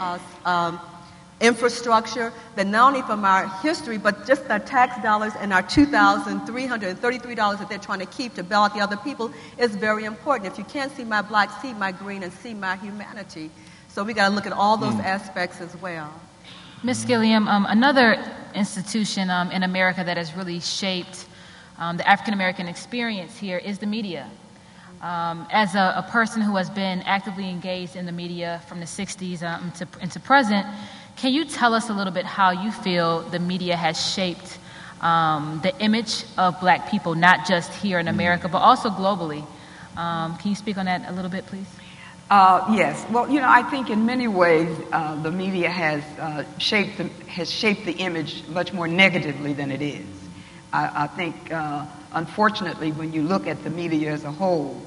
infrastructure, that not only from our history, but just our tax dollars and our $2,333 that they're trying to keep to bail out the other people is very important. If you can't see my black, see my green, and see my humanity. So we got to look at all those aspects as well. Ms. Gilliam, another institution in America that has really shaped the African American experience here is the media. As a person who has been actively engaged in the media from the 60s into present, can you tell us a little bit how you feel the media has shaped the image of black people, not just here in America, but also globally? Can you speak on that a little bit, please? Yes. Well, I think in many ways the media has shaped the image much more negatively than it is. I think, unfortunately, when you look at the media as a whole,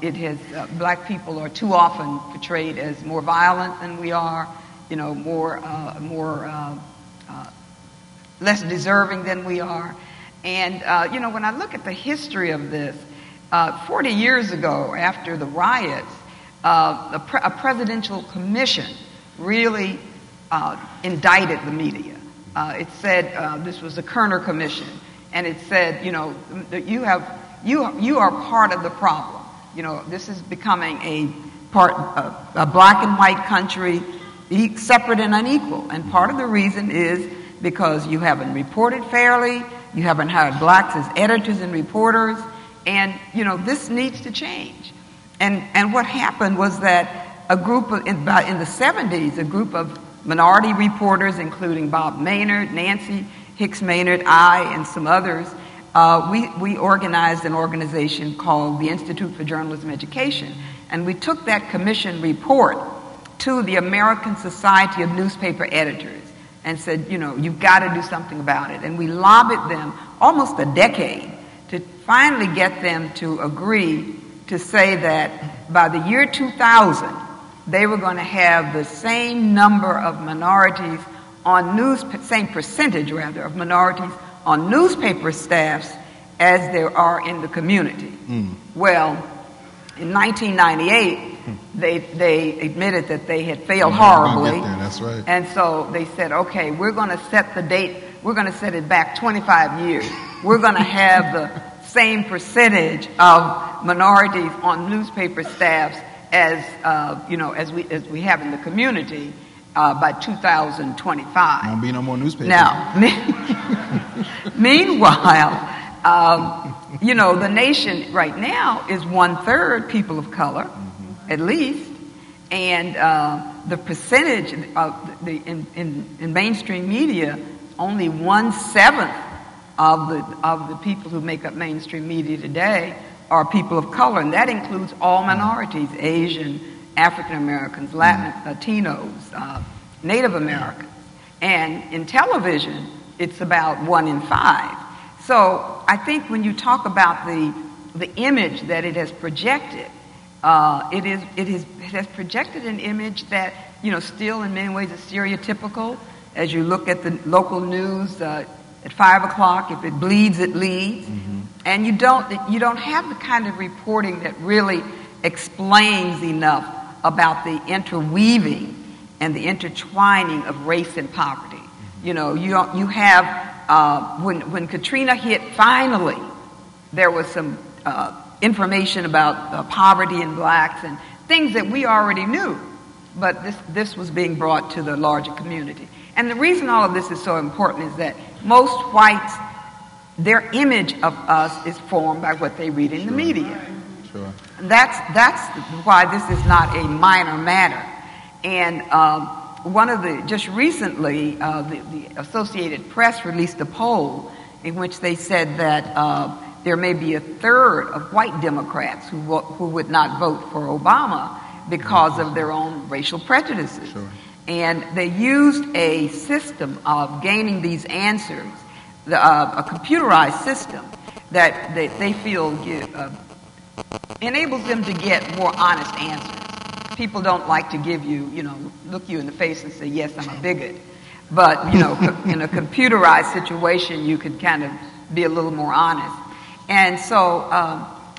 it has black people are too often portrayed as more violent than we are, less deserving than we are. And when I look at the history of this, 40 years ago, after the riots, a presidential commission really indicted the media. It said this was the Kerner Commission, and it said, that you are part of the problem. This is becoming a black and white country, separate and unequal. And part of the reason is because you haven't reported fairly, you haven't hired blacks as editors and reporters, and this needs to change. And what happened was that a group of, in the 70s, a group of minority reporters, including Bob Maynard, Nancy Hicks Maynard, I, and some others, we organized an organization called the Institute for Journalism Education. And we took that commission report to the American Society of Newspaper Editors and said, you've got to do something about it. And we lobbied them almost a decade to finally get them to agree to say that by the year 2000, they were going to have the same number of minorities on same percentage rather of minorities on newspaper staffs as there are in the community. Well, in 1998, they admitted that they had failed horribly. That's right. And so they said, okay, we're going to set the date, we're going to set it back 25 years. We're going to have the same percentage of minorities on newspaper staffs as as we have in the community by 2025. Won't be no more newspapers. Now, meanwhile, the nation right now is 1/3 people of color, at least, and the percentage of in mainstream media, only 1/7 of the people who make up mainstream media today are people of color, and that includes all minorities: Asian, African Americans, Latinos, Native Americans. And in television, it's about 1 in 5. So I think when you talk about the image that it has projected, it has projected an image that still in many ways is stereotypical. As you look at the local news at 5 o'clock, if it bleeds, it leads, and you don't have the kind of reporting that really explains enough about the interweaving and the intertwining of race and poverty. You have when Katrina hit, finally there was some information about poverty in blacks and things that we already knew, but this was being brought to the larger community. And the reason all of this is so important is that most whites, their image of us is formed by what they read in the media. Sure. That's why this is not a minor matter. And just recently, the Associated Press released a poll in which they said that there may be 1/3 of white Democrats who would not vote for Obama because of their own racial prejudices. Sure. And they used a system of gaining these answers, a computerized system that they feel enables them to get more honest answers. People don't like to give you, look you in the face and say, yes, I'm a bigot. But, in a computerized situation, you could kind of be a little more honest. And so,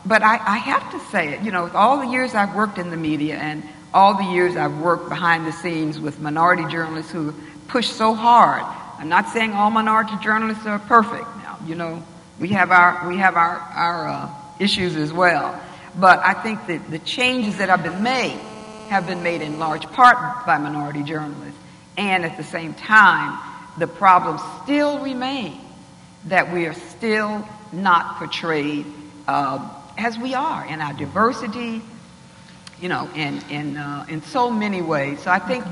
but I have to say it, with all the years I've worked in the media and all the years I've worked behind the scenes with minority journalists who push so hard. I'm not saying all minority journalists are perfect now. We have our issues as well. But I think that the changes that have been made in large part by minority journalists. And at the same time, the problem still remains that we are still not portrayed as we are in our diversity, in so many ways. So I think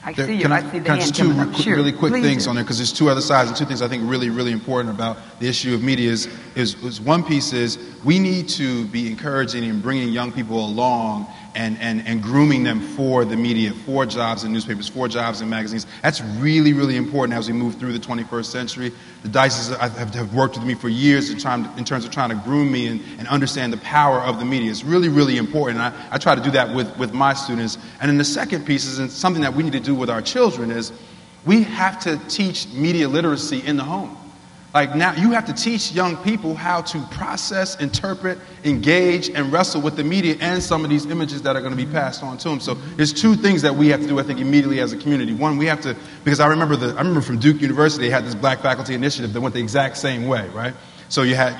I see the hand coming up. Sure. Really quick Please things do. on there, because there's two other sides and two things I think really, really important about the issue of media is one piece is we need to be encouraging and bringing young people along and grooming them for the media, for jobs in newspapers, for jobs in magazines. That's really, really important as we move through the 21st century. The Dices have worked with me for years in terms of trying to groom me and understand the power of the media. It's really, really important. And I try to do that with my students. And then the second piece is and something that we need to do with our children is we have to teach media literacy in the home. Like now, you have to teach young people how to process, interpret, engage, and wrestle with the media and some of these images that are going to be passed on to them. So there's two things that we have to do, I think, immediately as a community. One, we have to, because I remember from Duke University, they had this Black Faculty Initiative that went the exact same way, right? So you had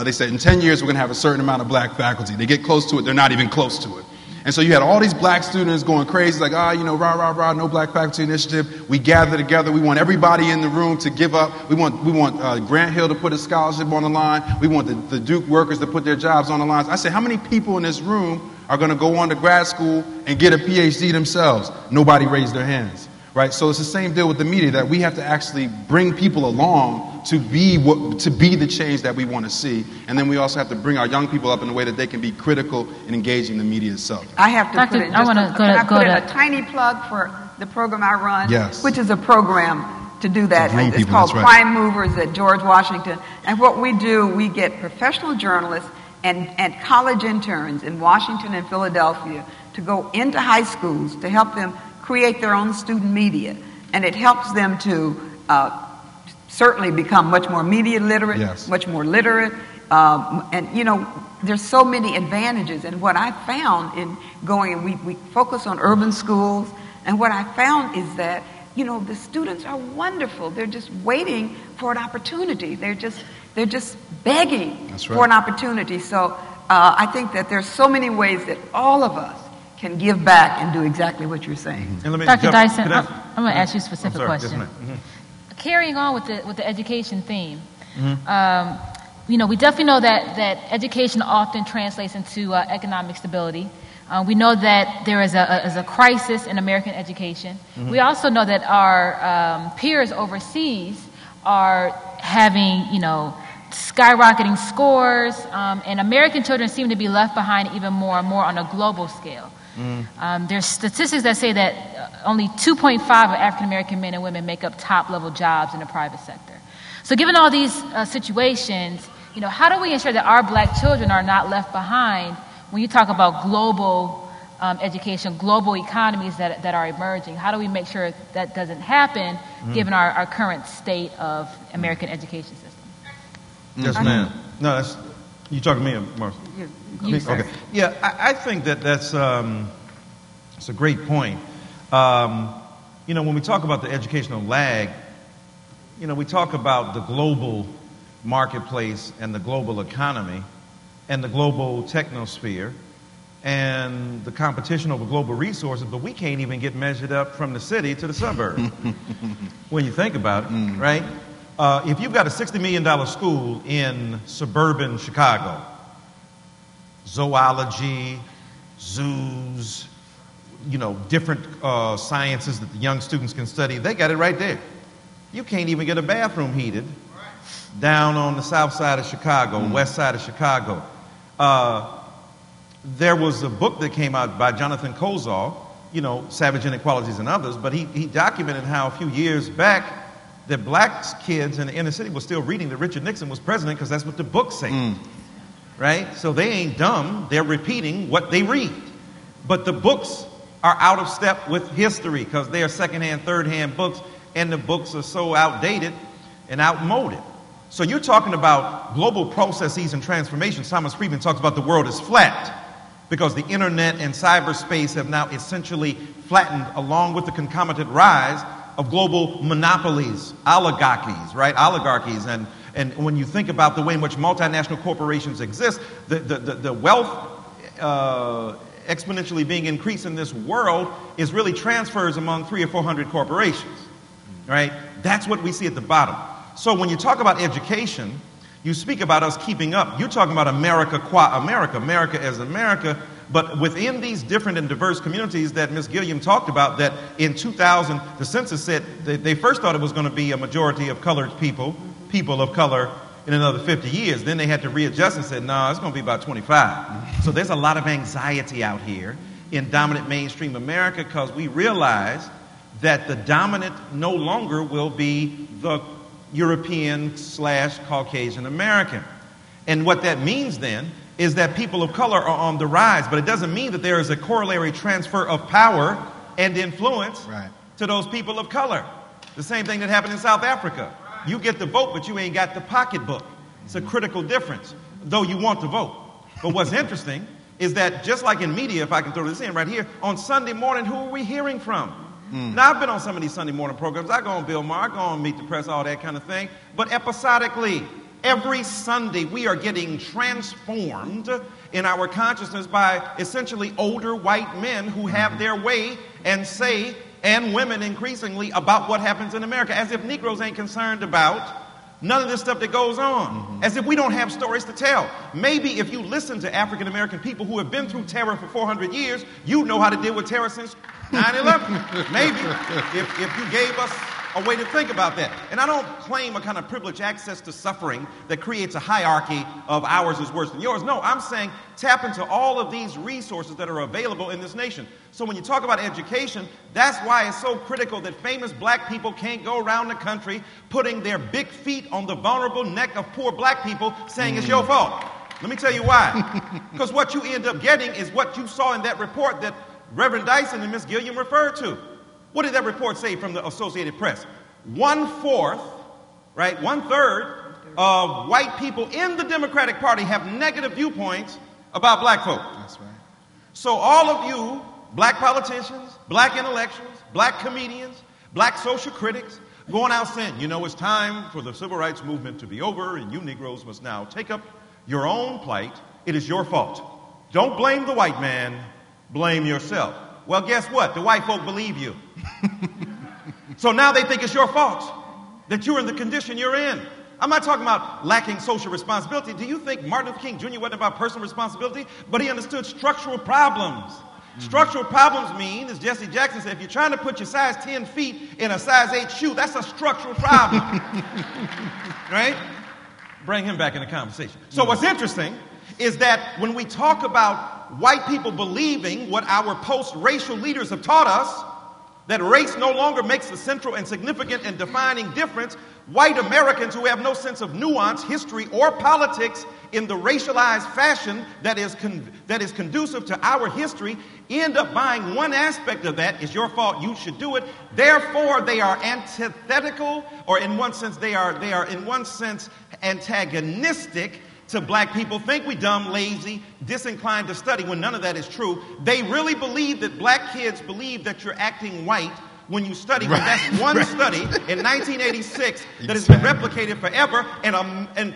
they said in 10 years we're going to have a certain amount of black faculty. They get close to it, they're not even close to it. And so you had all these black students going crazy, like, rah, rah, rah, no Black Faculty Initiative. We gather together. We want everybody in the room to give up. We want Grant Hill to put a scholarship on the line. We want the Duke workers to put their jobs on the line. I said, how many people in this room are going to go on to grad school and get a PhD themselves? Nobody raised their hands, right? So it's the same deal with the media, that we have to actually bring people along to be the change that we want to see. And then we also have to bring our young people up in a way that they can be critical and engaging the media itself. I have to put in a tiny plug for the program I run, yes, which is a program to do that. It's people, called right. Prime Movers at George Washington. And what we do, we get professional journalists and college interns in Washington and Philadelphia to go into high schools to help them create their own student media. And it helps them to certainly become much more media literate, Yes. much more literate. And, you know, there's so many advantages. And what I found in going, we focus on urban schools, and what I found is that, you know, the students are wonderful. They're just waiting for an opportunity. They're just begging That's right. for an opportunity. So I think that there's so many ways that all of us can give back and do exactly what you're saying. And let me Dr. jump- Dyson, could I- I'm going to ask you a specific sorry, yes, question. ma'am. Carrying on with the education theme, you know, we definitely know that education often translates into economic stability. We know that there is a crisis in American education. We also know that our peers overseas are having, you know, skyrocketing scores, and American children seem to be left behind even more and more on a global scale. There's statistics that say that only 2.5 of African American men and women make up top-level jobs in the private sector. So given all these situations, you know, how do we ensure that our black children are not left behind when you talk about global education, global economies that are emerging? How do we make sure that doesn't happen given our current state of American education system? Yes, ma'am. No, that's, you talking to me, Marcia? You, sir. Okay. Yeah, I think that's it's a great point. You know, when we talk about the educational lag, you know, we talk about the global marketplace and the global economy and the global technosphere and the competition over global resources, but we can't even get measured up from the city to the suburb when you think about it, right? If you've got a $60 million school in suburban Chicago, zoology, zoos, you know, different sciences that the young students can study, they got it right there. You can't even get a bathroom heated down on the south side of Chicago, west side of Chicago. There was a book that came out by Jonathan Kozol, you know, Savage Inequalities and others, but he documented how a few years back that black kids in the inner city were still reading that Richard Nixon was president because that's what the books say, right? So they ain't dumb. They're repeating what they read. But the books are out of step with history because they are secondhand, third-hand books, and the books are so outdated and outmoded. So you're talking about global processes and transformations. Thomas Friedman talks about the world is flat because the internet and cyberspace have now essentially flattened along with the concomitant rise of global monopolies, oligarchies, right? Oligarchies. And when you think about the way in which multinational corporations exist, the wealth exponentially being increased in this world is really transfers among 300 or 400 corporations, right? That's what we see at the bottom. So when you talk about education, you speak about us keeping up. You're talking about America qua America, America as America. But within these different and diverse communities that Ms. Gilliam talked about, that in 2000, the census said they first thought it was going to be a majority of colored people of color in another 50 years. Then they had to readjust and said, no, it's going to be about 25. So there's a lot of anxiety out here in dominant mainstream America because we realize that the dominant no longer will be the European/Caucasian American. And what that means then is that people of color are on the rise, but it doesn't mean that there is a corollary transfer of power and influence to those people of color. The same thing that happened in South Africa. You get the vote, but you ain't got the pocketbook. It's a critical difference, though you want to vote. But what's interesting is that just like in media, if I can throw this in right here, on Sunday morning, who are we hearing from? Now, I've been on some of these Sunday morning programs. I go on Bill Maher, I go on Meet the Press, all that kind of thing. But episodically, every Sunday, we are getting transformed in our consciousness by essentially older white men who have their way and say, and women increasingly, about what happens in America, as if Negroes ain't concerned about none of this stuff that goes on, as if we don't have stories to tell. Maybe if you listen to African American people who have been through terror for 400 years, you know how to deal with terror since 9/11. Maybe if you gave us a way to think about that. And I don't claim a kind of privileged access to suffering that creates a hierarchy of ours is worse than yours. No, I'm saying tap into all of these resources that are available in this nation. So when you talk about education, that's why it's so critical that famous black people can't go around the country putting their big feet on the vulnerable neck of poor black people saying it's your fault. Let me tell you why. Because what you end up getting is what you saw in that report that Reverend Dyson and Ms. Gilliam referred to. What did that report say from the Associated Press? 1/4, right, 1/3 of white people in the Democratic Party have negative viewpoints about black folk. That's right. So all of you, black politicians, black intellectuals, black comedians, black social critics, going out saying, you know, it's time for the civil rights movement to be over and you Negroes must now take up your own plight. It is your fault. Don't blame the white man, blame yourself. Well, guess what? The white folk believe you. So now they think it's your fault that you're in the condition you're in. I'm not talking about lacking social responsibility. Do you think Martin Luther King Jr. wasn't about personal responsibility? But he understood structural problems. Structural problems mean, as Jesse Jackson said, if you're trying to put your size 10 feet in a size 8 shoe, that's a structural problem. Right? Bring him back in the conversation. So what's interesting is that when we talk about white people believing what our post-racial leaders have taught us, that race no longer makes the central and significant and defining difference, white Americans who have no sense of nuance, history, or politics in the racialized fashion that is conducive to our history end up buying one aspect of that. It's your fault, you should do it. Therefore, they are antithetical, or in one sense, they are in one sense antagonistic to black people. Think we dumb, lazy, disinclined to study, when none of that is true. They really believe that black kids believe that you're acting white when you study. Right. That's one study in 1986 that has been replicated forever, and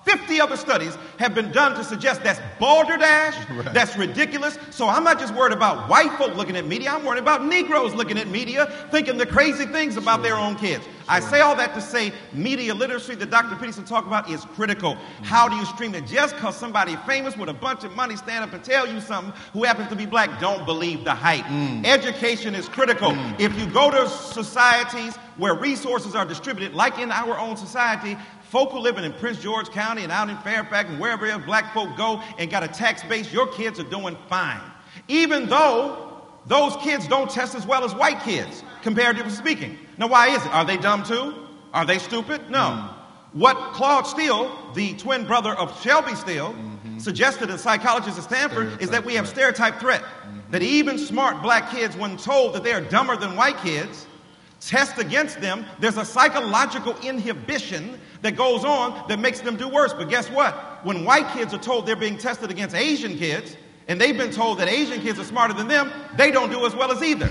50 other studies have been done to suggest that's balderdash, that's ridiculous. So I'm not just worried about white folk looking at media, I'm worried about Negroes looking at media, thinking the crazy things about their own kids. I say all that to say media literacy that Dr. Peterson talked about is critical. How do you stream it? Just because somebody famous with a bunch of money stand up and tell you something who happens to be black, don't believe the hype. Education is critical. If you go to societies where resources are distributed, like in our own society, folk who living in Prince George County and out in Fairfax and wherever else black folk go and got a tax base, your kids are doing fine. Even though those kids don't test as well as white kids, comparatively speaking. Now, why is it? Are they dumb too? Are they stupid? No. What Claude Steele, the twin brother of Shelby Steele, suggested, a psychologist at Stanford, is that we have stereotype threat. That even smart black kids, when told that they are dumber than white kids, test against them. There's a psychological inhibition that goes on that makes them do worse. But guess what? When white kids are told they're being tested against Asian kids, and they've been told that Asian kids are smarter than them, they don't do as well as either.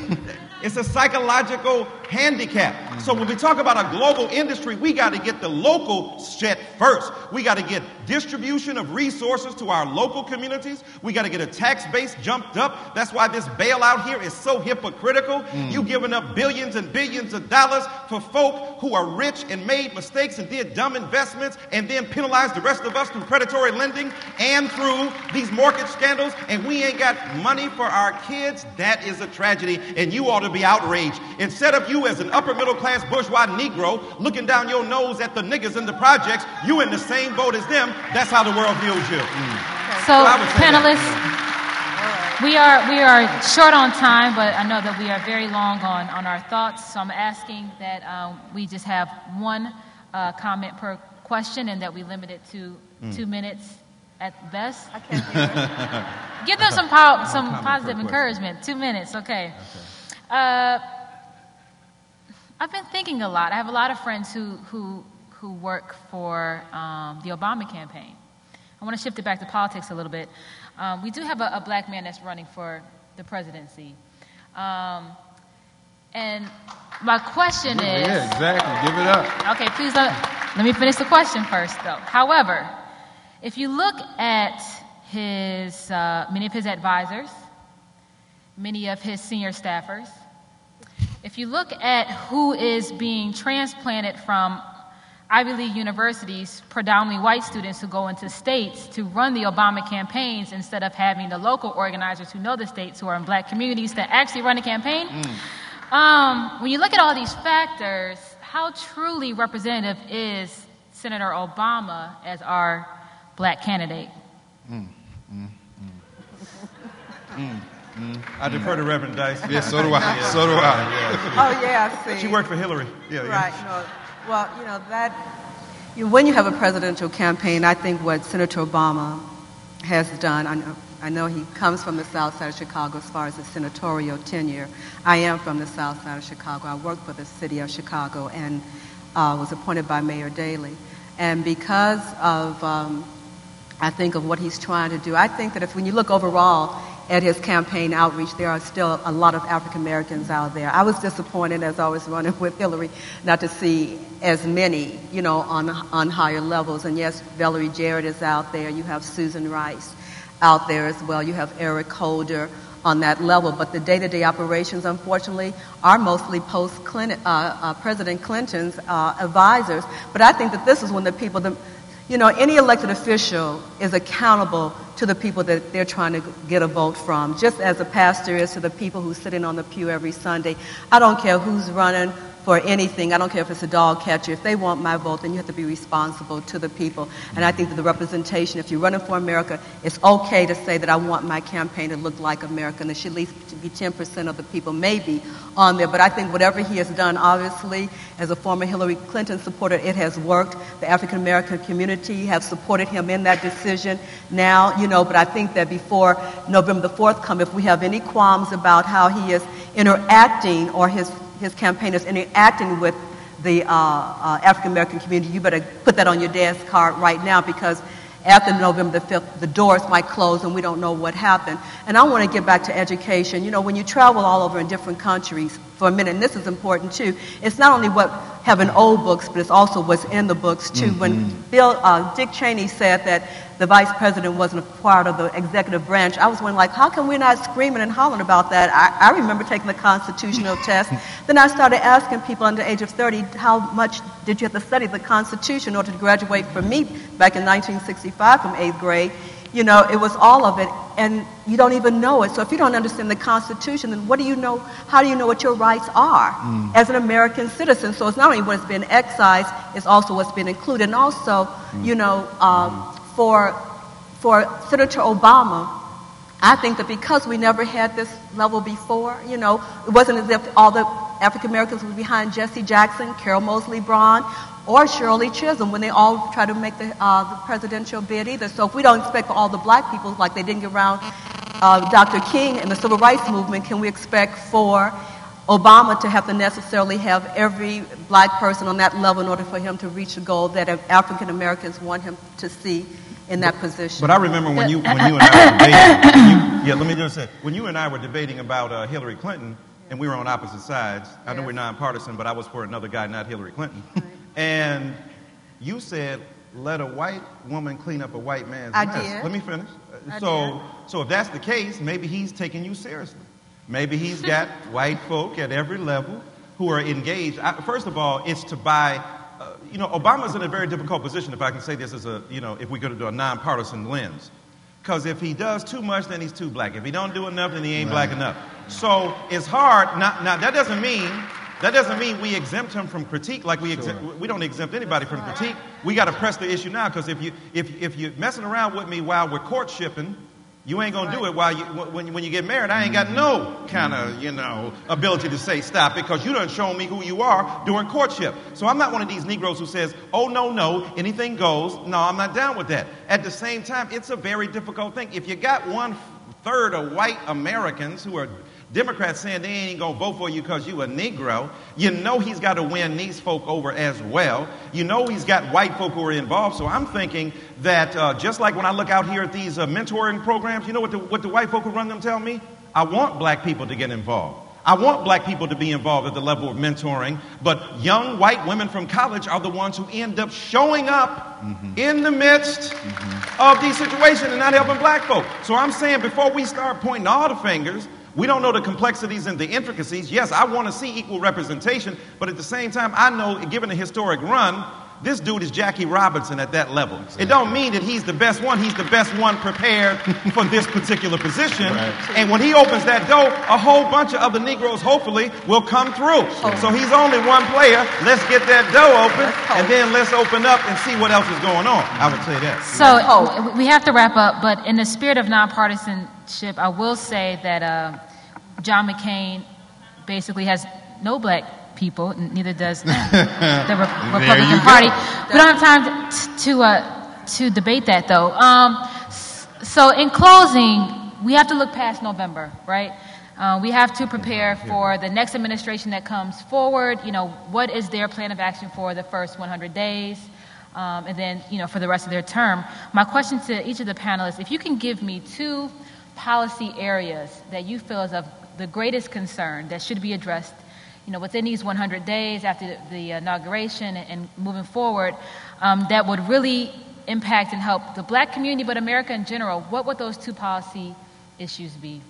It's a psychological handicap. So when we talk about a global industry, we got to get the local shit first. We got to get distribution of resources to our local communities. We got to get a tax base jumped up. That's why this bailout here is so hypocritical. You giving up billions and billions of dollars for folk who are rich and made mistakes and did dumb investments and then penalize the rest of us through predatory lending and through these mortgage scandals, and we ain't got money for our kids. That is a tragedy, and you ought to be outraged. Instead of you as an upper middle class bourgeois Negro looking down your nose at the niggas in the projects, you in the same boat as them. That's how the world views you. So panelists, we are short on time, but I know that we are very long on our thoughts. So I'm asking that we just have one comment per question and that we limit it to 2 minutes at best. I can't hear it. Give them some positive encouragement. 2 minutes, okay. I've been thinking a lot. I have a lot of friends who work for the Obama campaign. I want to shift it back to politics a little bit. We do have a black man that's running for the presidency. And my question is... Yeah, exactly. Give it up. Okay, please let me finish the question first, though. However, if you look at many of his advisors, many of his senior staffers, if you look at who is being transplanted from Ivy League universities, predominantly white students who go into states to run the Obama campaigns instead of having the local organizers who know the states who are in black communities to actually run a campaign, when you look at all these factors, how truly representative is Senator Obama as our black candidate? I defer to Reverend Dyson. Yeah, so do I. Yeah. So do I. Yeah. Oh, yeah, I see. She worked for Hillary. Yeah, right. No, well, that When you have a presidential campaign, I think what Senator Obama has done, I know he comes from the south side of Chicago as far as his senatorial tenure. I am from the south side of Chicago. I worked for the city of Chicago and was appointed by Mayor Daley. And because of, I think, of what he's trying to do, I think that when you look overall at his campaign outreach, there are still a lot of African Americans out there. I was disappointed as I was running with Hillary not to see as many, on higher levels. And yes, Valerie Jarrett is out there. You have Susan Rice out there as well. You have Eric Holder on that level. But the day-to-day operations, unfortunately, are mostly President Clinton's advisors. But I think that this is when the people, any elected official is accountable to the people that they're trying to get a vote from, just as a pastor is to the people who's sitting on the pew every Sunday. I don't care who's running for anything. I don't care if it's a dog catcher. If they want my vote, then you have to be responsible to the people. And I think that the representation, if you're running for America, it's okay to say that I want my campaign to look like America, and there should at least be 10% of the people maybe on there. But I think whatever he has done, obviously, as a former Hillary Clinton supporter, it has worked. The African American community have supported him in that decision now, but I think that before November the 4th comes, if we have any qualms about how he is interacting or his campaign is interacting with the African American community, you better put that on your desk card right now, because after November the 5th, the doors might close and we don't know what happened. And I want to get back to education. When you travel all over in different countries for a minute, and this is important too, it's not only what having old books, but it's also what's in the books too. When Dick Cheney said that the vice president wasn't a part of the executive branch, I was wondering, how come we're not screaming and hollering about that? I remember taking the constitutional test. Then I started asking people under the age of 30, how much did you have to study the Constitution in order to graduate? For me, back in 1965 from 8th grade, it was all of it, and you don't even know it. So if you don't understand the Constitution, then what do you know? How do you know what your rights are as an American citizen? So it's not only what's been excised, it's also what's been included. And also, for Senator Obama, I think that because we never had this level before, it wasn't as if all the African Americans were behind Jesse Jackson, Carol Moseley Braun, or Shirley Chisholm when they all tried to make the presidential bid either. So if we don't expect for all the black people, like they didn't get around Dr. King and the Civil Rights Movement, can we expect for Obama to have to necessarily have every black person on that level in order for him to reach the goal that African Americans want him to see in that position? But I remember when you and I were debating, let me just say, when you and I were debating about Hillary Clinton, and we were on opposite sides. I know we're nonpartisan, but I was for another guy, not Hillary Clinton. Right. And you said, let a white woman clean up a white man's mess. Did. Let me finish. So if that's the case, maybe he's taking you seriously. Maybe he's got white folk at every level who are engaged. First of all, it's to buy, Obama's in a very difficult position, if I can say this as if we're going to do a nonpartisan lens. Because if he does too much, then he's too black. If he don't do enough, then he ain't black enough. So it's hard. Now that doesn't mean we exempt him from critique. Like we don't exempt anybody from critique. We got to press the issue now, because if you're messing around with me while we're courtshipping, you ain't gonna do it when you get married. I ain't got no kind of ability to say stop, because you done shown me who you are during courtship. So I'm not one of these Negroes who says, oh no, anything goes. No, I'm not down with that. At the same time, it's a very difficult thing. If you got 1/3 of white Americans who are Democrats saying they ain't going to vote for you because you a Negro, he's got to win these folk over as well. He's got white folk who are involved. So I'm thinking that just like when I look out here at these mentoring programs, what the white folk who run them tell me? I want black people to get involved. I want black people to be involved at the level of mentoring, but young white women from college are the ones who end up showing up in the midst of these situations and not helping black folk. So I'm saying, before we start pointing all the fingers, we don't know the complexities and the intricacies. Yes, I want to see equal representation, but at the same time, I know, given the historic run, this dude is Jackie Robinson at that level. Exactly. It don't mean that he's the best one. He's the best one prepared for this particular position. Right. And when he opens that door, a whole bunch of other Negroes, hopefully, will come through. Sure. So he's only one player. Let's get that door open, and then let's open up and see what else is going on. I would say that. So we have to wrap up, but in the spirit of nonpartisanship, I will say that John McCain basically has no black people, neither does the Republican Party. We don't have time to debate that, though. So in closing, we have to look past November, right? We have to prepare for the next administration that comes forward. You know, what is their plan of action for the first 100 days? And then, you know, for the rest of their term. My question to each of the panelists, if you can give me 2 policy areas that you feel is of the greatest concern that should be addressed, you know, within these 100 days after the inauguration and moving forward, that would really impact and help the black community, but America in general, what would those 2 policy issues be?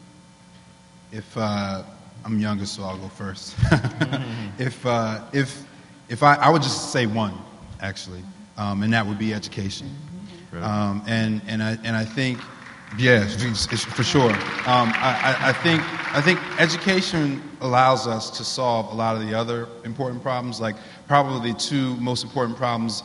If I'm younger, so I'll go first. If I would just say one, actually, and that would be education. And I think, yeah, for sure. I think education allows us to solve a lot of the other important problems. Like probably the 2 most important problems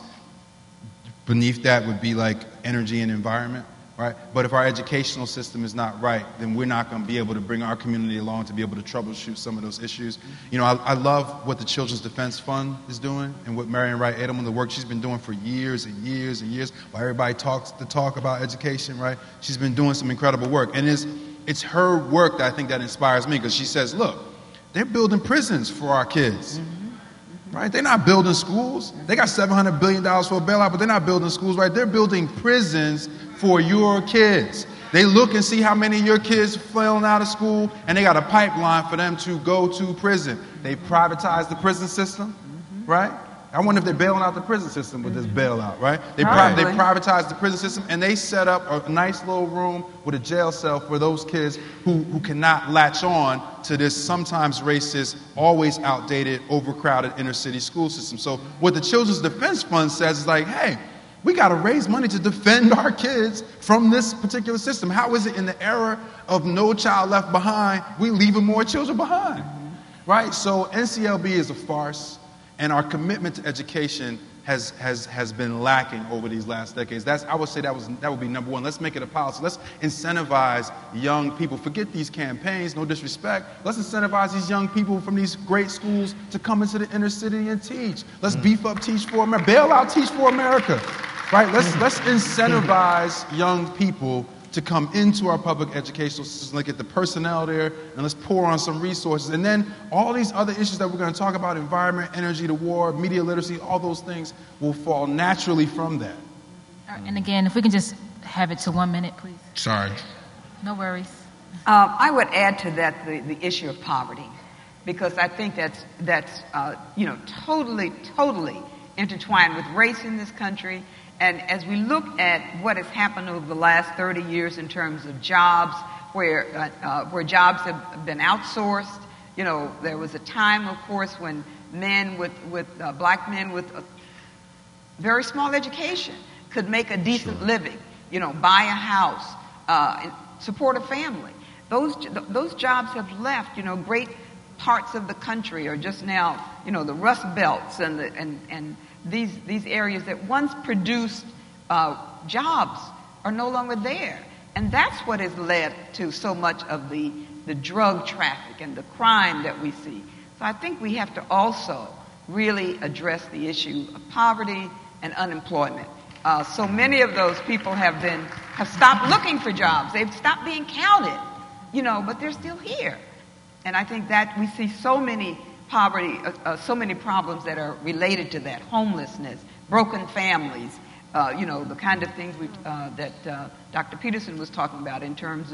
beneath that would be like energy and environment, right? But if our educational system is not right, then we're not going to be able to bring our community along to be able to troubleshoot some of those issues. You know, I love what the Children's Defense Fund is doing and what Marian Wright Edelman, the work she's been doing for years and years and years, while everybody talks about education, right? She's been doing some incredible work. And it's her work that I think that inspires me, because she says, look, they're building prisons for our kids. Right? They're not building schools. They got $700 billion for a bailout, but they're not building schools, right? They're building prisons for your kids. They look and see how many of your kids failing out of school, and they got a pipeline for them to go to prison. They privatize the prison system, right? I wonder if they're bailing out the prison system with this bailout, right? They privatize the prison system, and they set up a nice little room with a jail cell for those kids who cannot latch on to this sometimes racist, always outdated, overcrowded inner city school system. So what the Children's Defense Fund says is like, hey, we got to raise money to defend our kids from this particular system. How is it in the era of No Child Left Behind, we leaving more children behind, right? So NCLB is a farce. And our commitment to education has been lacking over these last decades. I would say that would be number one. Let's make it a policy. Let's incentivize young people. Forget these campaigns, no disrespect. Let's incentivize these young people from these great schools to come into the inner city and teach. Let's beef up Teach for America. Bail out Teach for America. Right? Let's incentivize young people to come into our public educational system, like get the personnel there, and let's pour on some resources. And then all these other issues that we're going to talk about, environment, energy, the war, media literacy, all those things will fall naturally from that. And again, if we can just have it to 1 minute, please. Sorry. No worries. I would add to that the issue of poverty, because I think that's totally intertwined with race in this country. And as we look at what has happened over the last 30 years in terms of jobs, where jobs have been outsourced, you know, there was a time, of course, when black men with a very small education could make a decent living, you know, buy a house, and support a family. Those jobs have left, you know, great parts of the country are just now, you know, the Rust Belts and these areas that once produced jobs are no longer there. And that's what has led to so much of the drug traffic and the crime that we see. So I think we have to also really address the issue of poverty and unemployment. So many of those people have stopped looking for jobs. They've stopped being counted, you know, but they're still here. And I think that we see so many so many problems that are related to that: homelessness, broken families, you know, the kind of things that Dr. Peterson was talking about in terms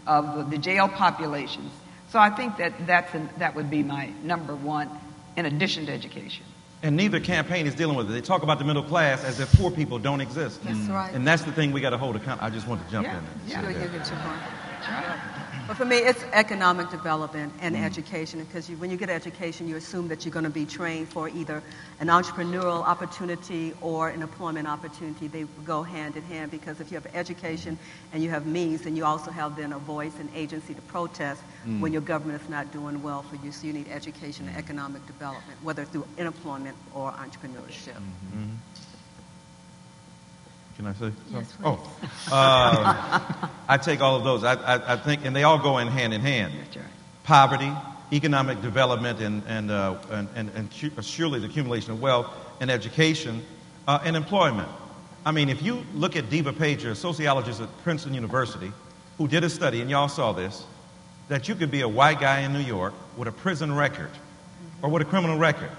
of the jail populations. So I think that would be my number one, in addition to education. And neither campaign is dealing with it. They talk about the middle class as if poor people don't exist. That's right. And that's the thing we got to hold account. I just want to jump in. Yeah, you get your point. But for me, it's economic development and education, because when you get education, you assume that you're going to be trained for either an entrepreneurial opportunity or an employment opportunity. They go hand in hand, because if you have education and you have means, then you also have then a voice and agency to protest when your government is not doing well for you. So you need education and economic development, whether through employment or entrepreneurship. Mm-hmm. Can I say something? Yes, I take all of those. I think, and they all go hand in hand. Poverty, economic development and surely the accumulation of wealth and education and employment. I mean, if you look at Diva Pager, a sociologist at Princeton University, who did a study, and y'all saw this, that you could be a white guy in New York with a prison record or with a criminal record,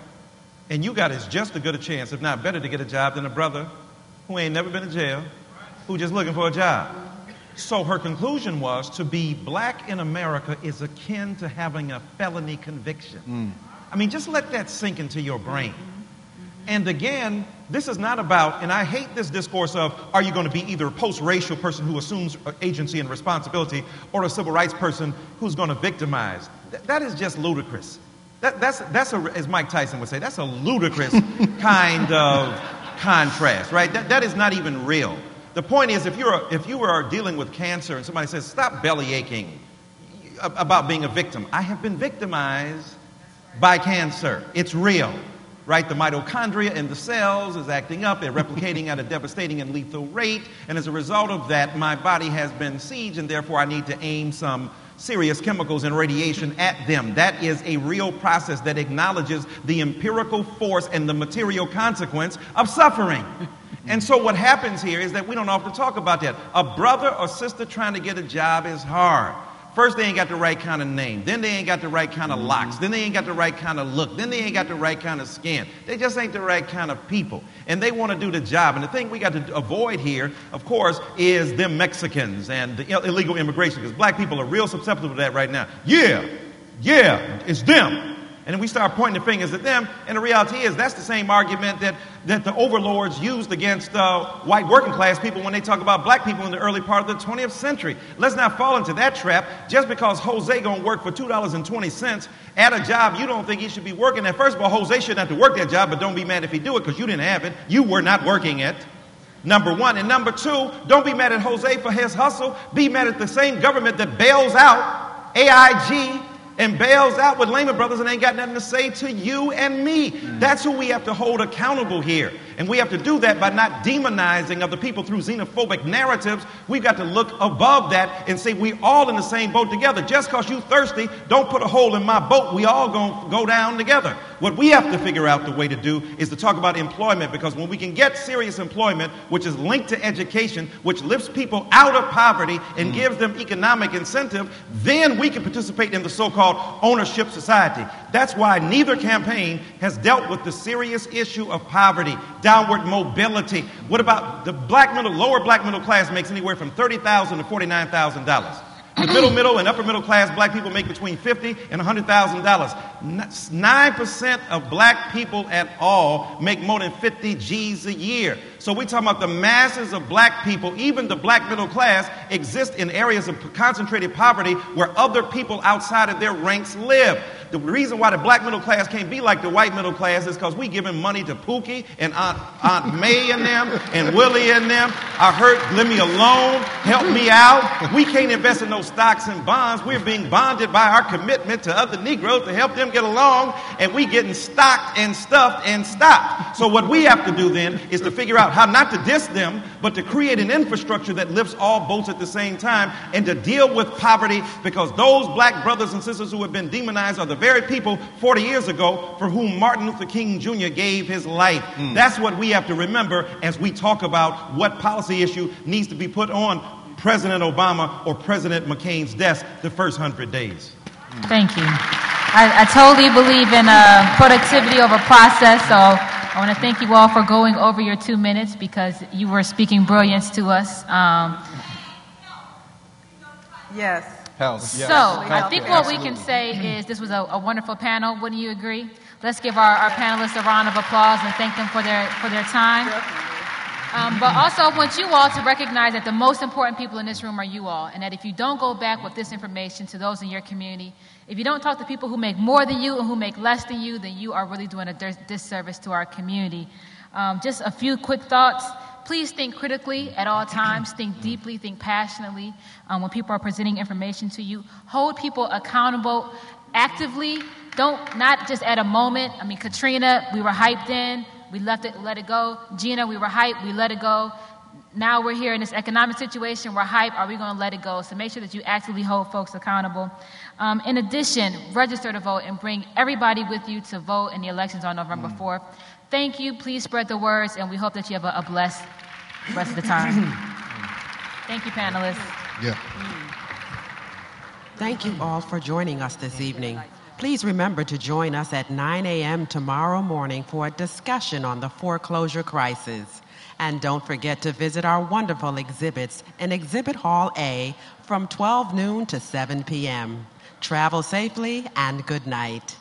and you got as just as good a chance, if not better, to get a job than a brother who ain't never been to jail, who just looking for a job. So her conclusion was to be black in America is akin to having a felony conviction. I mean, just let that sink into your brain. And again, this is not about, and I hate this discourse of, are you going to be either a post-racial person who assumes agency and responsibility or a civil rights person who's going to victimize? That is just ludicrous. That's as Mike Tyson would say, that's a ludicrous kind of contrast, right? That is not even real. The point is, if you are dealing with cancer and somebody says, stop belly aching about being a victim. I have been victimized by cancer. It's real, right? The mitochondria in the cells is acting up. They're replicating at a devastating and lethal rate. And as a result of that, my body has been sieged, and therefore I need to aim some serious chemicals and radiation at them. That is a real process that acknowledges the empirical force and the material consequence of suffering. And so what happens here is that we don't often talk about that. A brother or sister trying to get a job is hard. First, they ain't got the right kind of name. Then they ain't got the right kind of locks. Then they ain't got the right kind of look. Then they ain't got the right kind of skin. They just ain't the right kind of people. And they want to do the job. And the thing we got to avoid here, of course, is them Mexicans and the illegal immigration, because black people are real susceptible to that right now. Yeah, it's them. And then we start pointing the fingers at them, and the reality is that's the same argument that the overlords used against white working class people when they talk about black people in the early part of the 20th century. Let's not fall into that trap. Just because Jose gonna work for $2.20 at a job you don't think he should be working at. First of all, Jose shouldn't have to work that job, but don't be mad if he do it because you didn't have it. You were not working it. Number one. And number two, don't be mad at Jose for his hustle. Be mad at the same government that bails out AIG and bails out with Lehman Brothers and ain't got nothing to say to you and me. That's who we have to hold accountable here. And we have to do that by not demonizing other people through xenophobic narratives. We've got to look above that and say we're all in the same boat together. Just because you thirsty, don't put a hole in my boat. We all going to go down together. What we have to figure out the way to do is to talk about employment, because when we can get serious employment, which is linked to education, which lifts people out of poverty and gives them economic incentive, then we can participate in the so-called ownership society. That's why neither campaign has dealt with the serious issue of poverty, downward mobility. What about the lower black middle class makes anywhere from $30,000 to $49,000. The middle and upper middle class black people make between $50,000 and $100,000. 9% of black people at all make more than 50 G's a year. So we're talking about the masses of black people, even the black middle class, exist in areas of concentrated poverty where other people outside of their ranks live. The reason why the black middle class can't be like the white middle class is because we giving money to Pookie and Aunt May and them and Willie and them. I heard, leave me alone, help me out. We can't invest in those stocks and bonds. We're being bonded by our commitment to other Negroes to help them get along, and we getting stocked and stuffed and stopped. So what we have to do then is to figure out how not to diss them, but to create an infrastructure that lifts all boats at the same time and to deal with poverty, because those black brothers and sisters who have been demonized are the very people 40 years ago for whom Martin Luther King Jr. gave his life. That's what we have to remember as we talk about what policy issue needs to be put on President Obama or President McCain's desk the first 100 days. Thank you. I totally believe in productivity over process, so I want to thank you all for going over your 2 minutes because you were speaking brilliance to us. Yes. Health. So I think what we can say is this was a wonderful panel. Wouldn't you agree? Let's give our panelists a round of applause and thank them for their time. But also I want you all to recognize that the most important people in this room are you all, and that if you don't go back with this information to those in your community, if you don't talk to people who make more than you and who make less than you, then you are really doing a disservice to our community. Just a few quick thoughts. Please think critically at all times. Think deeply, think passionately when people are presenting information to you. Hold people accountable actively. Not just at a moment. I mean, Katrina, we were hyped in. We let it go. Gina, we were hyped. We let it go. now we're here in this economic situation, we're hype, are we going to let it go? So make sure that you actively hold folks accountable. In addition, register to vote and bring everybody with you to vote in the elections on November 4th. Thank you. Please spread the words, and we hope that you have a blessed rest of the time. Thank you, panelists. Yeah. Thank you all for joining us this evening. Please remember to join us at 9 a.m. tomorrow morning for a discussion on the foreclosure crisis. And don't forget to visit our wonderful exhibits in Exhibit Hall A from 12 noon to 7 p.m. Travel safely and good night.